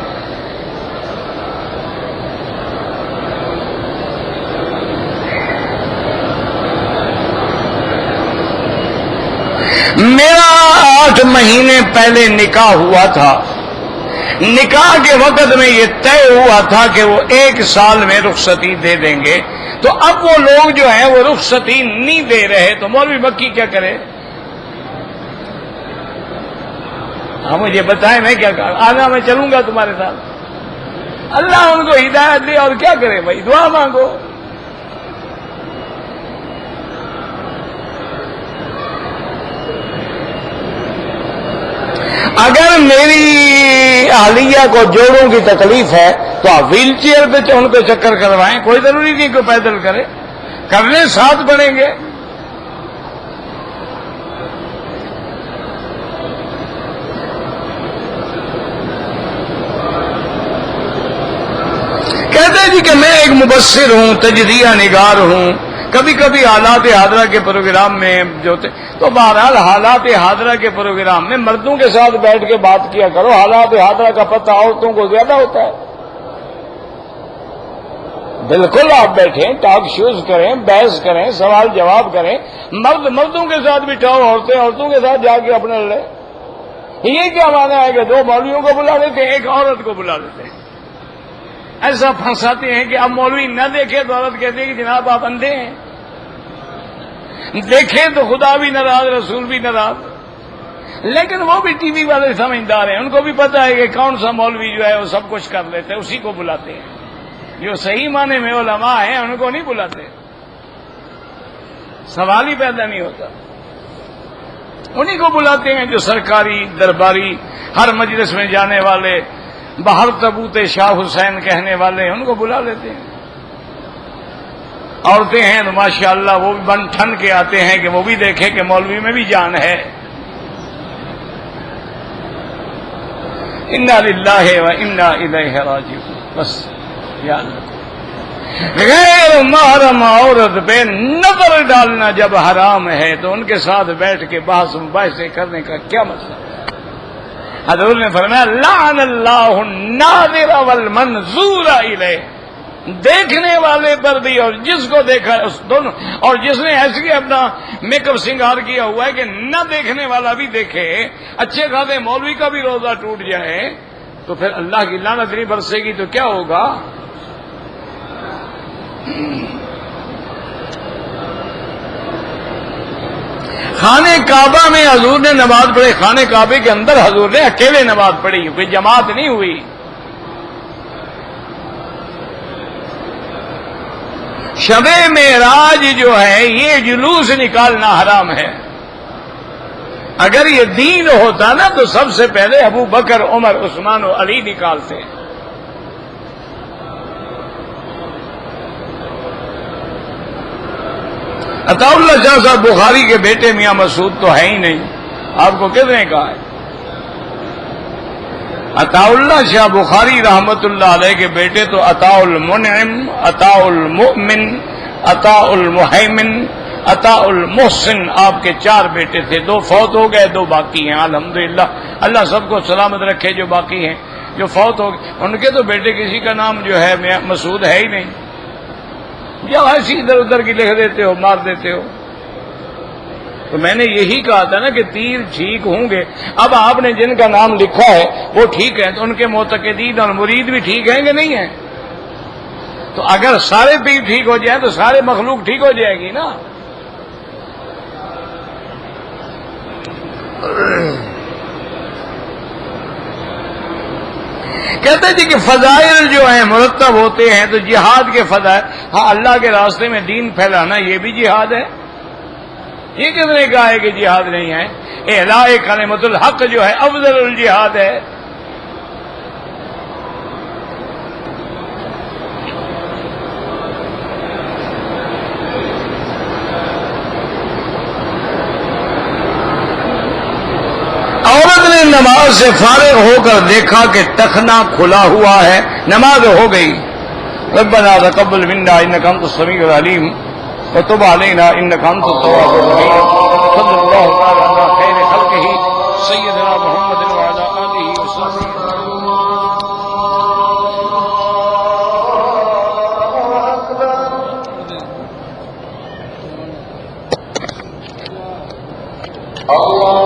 میرا 8 مہینے پہلے نکاح ہوا تھا. نکاح کے وقت میں یہ طے ہوا تھا کہ وہ 1 سال میں رخصتی دے دیں گے. تو اب وہ لوگ جو ہیں وہ رخصتی نہیں دے رہے، تو مولوی مکی کیا کرے؟ ہاں مجھے بتائیں میں کیا کروں؟ آنا میں چلوں گا تمہارے ساتھ. اللہ ان کو ہدایت دے، اور کیا کرے بھائی، دعا مانگو. اگر میری اہلیہ کو جوڑوں کی تکلیف ہے تو آپ ویل چیئر پہ ان کو چکر کروائیں، کوئی ضروری نہیں کہ پیدل کرے، کرنے ساتھ بڑھیں گے. کہتے جی کہ میں ایک مبصر ہوں، تجزیہ نگار ہوں. کبھی کبھی حالات حاضرہ کے پروگرام میں جو تو بہرحال حالات حاضرہ کے پروگرام میں مردوں کے ساتھ بیٹھ کے بات کیا کرو. حالات حاضرہ کا پتہ عورتوں کو زیادہ ہوتا ہے. بالکل آپ بیٹھیں، ٹاک شوز کریں، بحث کریں، سوال جواب کریں. مرد مردوں کے ساتھ بٹھاؤ، عورتیں عورتوں کے ساتھ جا کے اپنے لڑے. یہ کیا مانا ہے کہ 2 مولویوں کو بلا لیتے ہیں، ایک عورت کو بلا لیتے ہیں. ایسا پھنساتے ہیں کہ اب مولوی نہ دیکھے تو عورت کہتے ہیں کہ جناب آپ اندھے ہیں، دیکھیں تو خدا بھی ناراض، رسول بھی ناراض. لیکن وہ بھی ٹی وی والے سمجھدار ہیں، ان کو بھی پتا ہے کہ کون سا مولوی جو ہے وہ سب کچھ کر لیتے ہیں، اسی کو بلاتے ہیں. جو صحیح معنی میں علماء ہیں ان کو نہیں بلاتے، سوال ہی پیدا نہیں ہوتا. انہی کو بلاتے ہیں جو سرکاری درباری ہر مجلس میں جانے والے، باہر تبوت شاہ حسین کہنے والے، ان کو بلا لیتے ہیں. عورتیں ہیں تو ماشاءاللہ وہ بھی بن ٹھن کے آتے ہیں کہ وہ بھی دیکھیں کہ مولوی میں بھی جان ہے. انا للہ و انا الیہ راجعون. بس یا اللہ، غیر محرم عورت پہ نظر ڈالنا جب حرام ہے تو ان کے ساتھ بیٹھ کے بحث مباحثے کرنے کا کیا مطلب ہے؟ حضور نے فرمایا لعن اللہ الناظر والمنظور الیہ. دیکھنے والے پر بھی اور جس کو دیکھا اس دونوں، اور جس نے ایسے اپنا میک اپ سنگار کیا ہوا ہے کہ نہ دیکھنے والا بھی دیکھے، اچھے خاصے مولوی کا بھی روزہ ٹوٹ جائے تو پھر اللہ کی لعنت نہیں برسے گی تو کیا ہوگا؟ خانہ کعبہ میں حضور نے نماز پڑھی، خانہ کعبے کے اندر حضور نے اکیلے نماز پڑھی، کوئی جماعت نہیں ہوئی۔ شب معراج جو ہے یہ جلوس نکالنا حرام ہے۔ اگر یہ دین ہوتا نا تو سب سے پہلے ابو بکر، عمر، عثمان و علی نکالتے۔ عطا اللہ شاہ صاحب بخاری کے بیٹے میاں مسعود تو ہے ہی نہیں، آپ کو کس نے کہا ہے؟ عطا اللہ شاہ بخاری رحمت اللہ علیہ کے بیٹے تو عطا المنعم، عطا المؤمن، عطا المہیمن، عطا المحسن، آپ کے 4 بیٹے تھے، 2 فوت ہو گئے، 2 باقی ہیں الحمدللہ۔ اللہ سب کو سلامت رکھے جو باقی ہیں، جو فوت ہو گئے ان کے تو بیٹے کسی کا نام جو ہے مسعود ہے ہی نہیں، جب ایسی ادھر ادھر کی لکھ دیتے ہو، مار دیتے ہو۔ تو میں نے یہی کہا تھا نا کہ تیر ٹھیک ہوں گے۔ اب آپ نے جن کا نام لکھا ہے وہ ٹھیک ہے تو ان کے معتقدین اور مرید بھی ٹھیک ہیں کہ نہیں ہیں؟ تو اگر سارے پیر ٹھیک ہو جائیں تو سارے مخلوق ٹھیک ہو جائے گی نا۔ کہتے جی کہ فضائل جو ہیں مرتب ہوتے ہیں تو جہاد کے فضائل، ہاں اللہ کے راستے میں دین پھیلانا یہ بھی جہاد ہے۔ یہ کس نے کہا ہے کہ جہاد نہیں ہے؟ اعلاء کلمۃ الحق جو ہے افضل الجہاد ہے۔ عورت نے نماز سے فارغ ہو کر دیکھا کہ ٹخنا کھلا ہوا ہے، نماز ہو گئی۔ ربنا تقبل منا انک انت السمیع العلیم وتب علینا انک انت التواب الرحیم۔ صلی اللہ تعالی علی خیر خلقہ سیدنا محمد وعلی آلہ وصحبہ۔ اللہ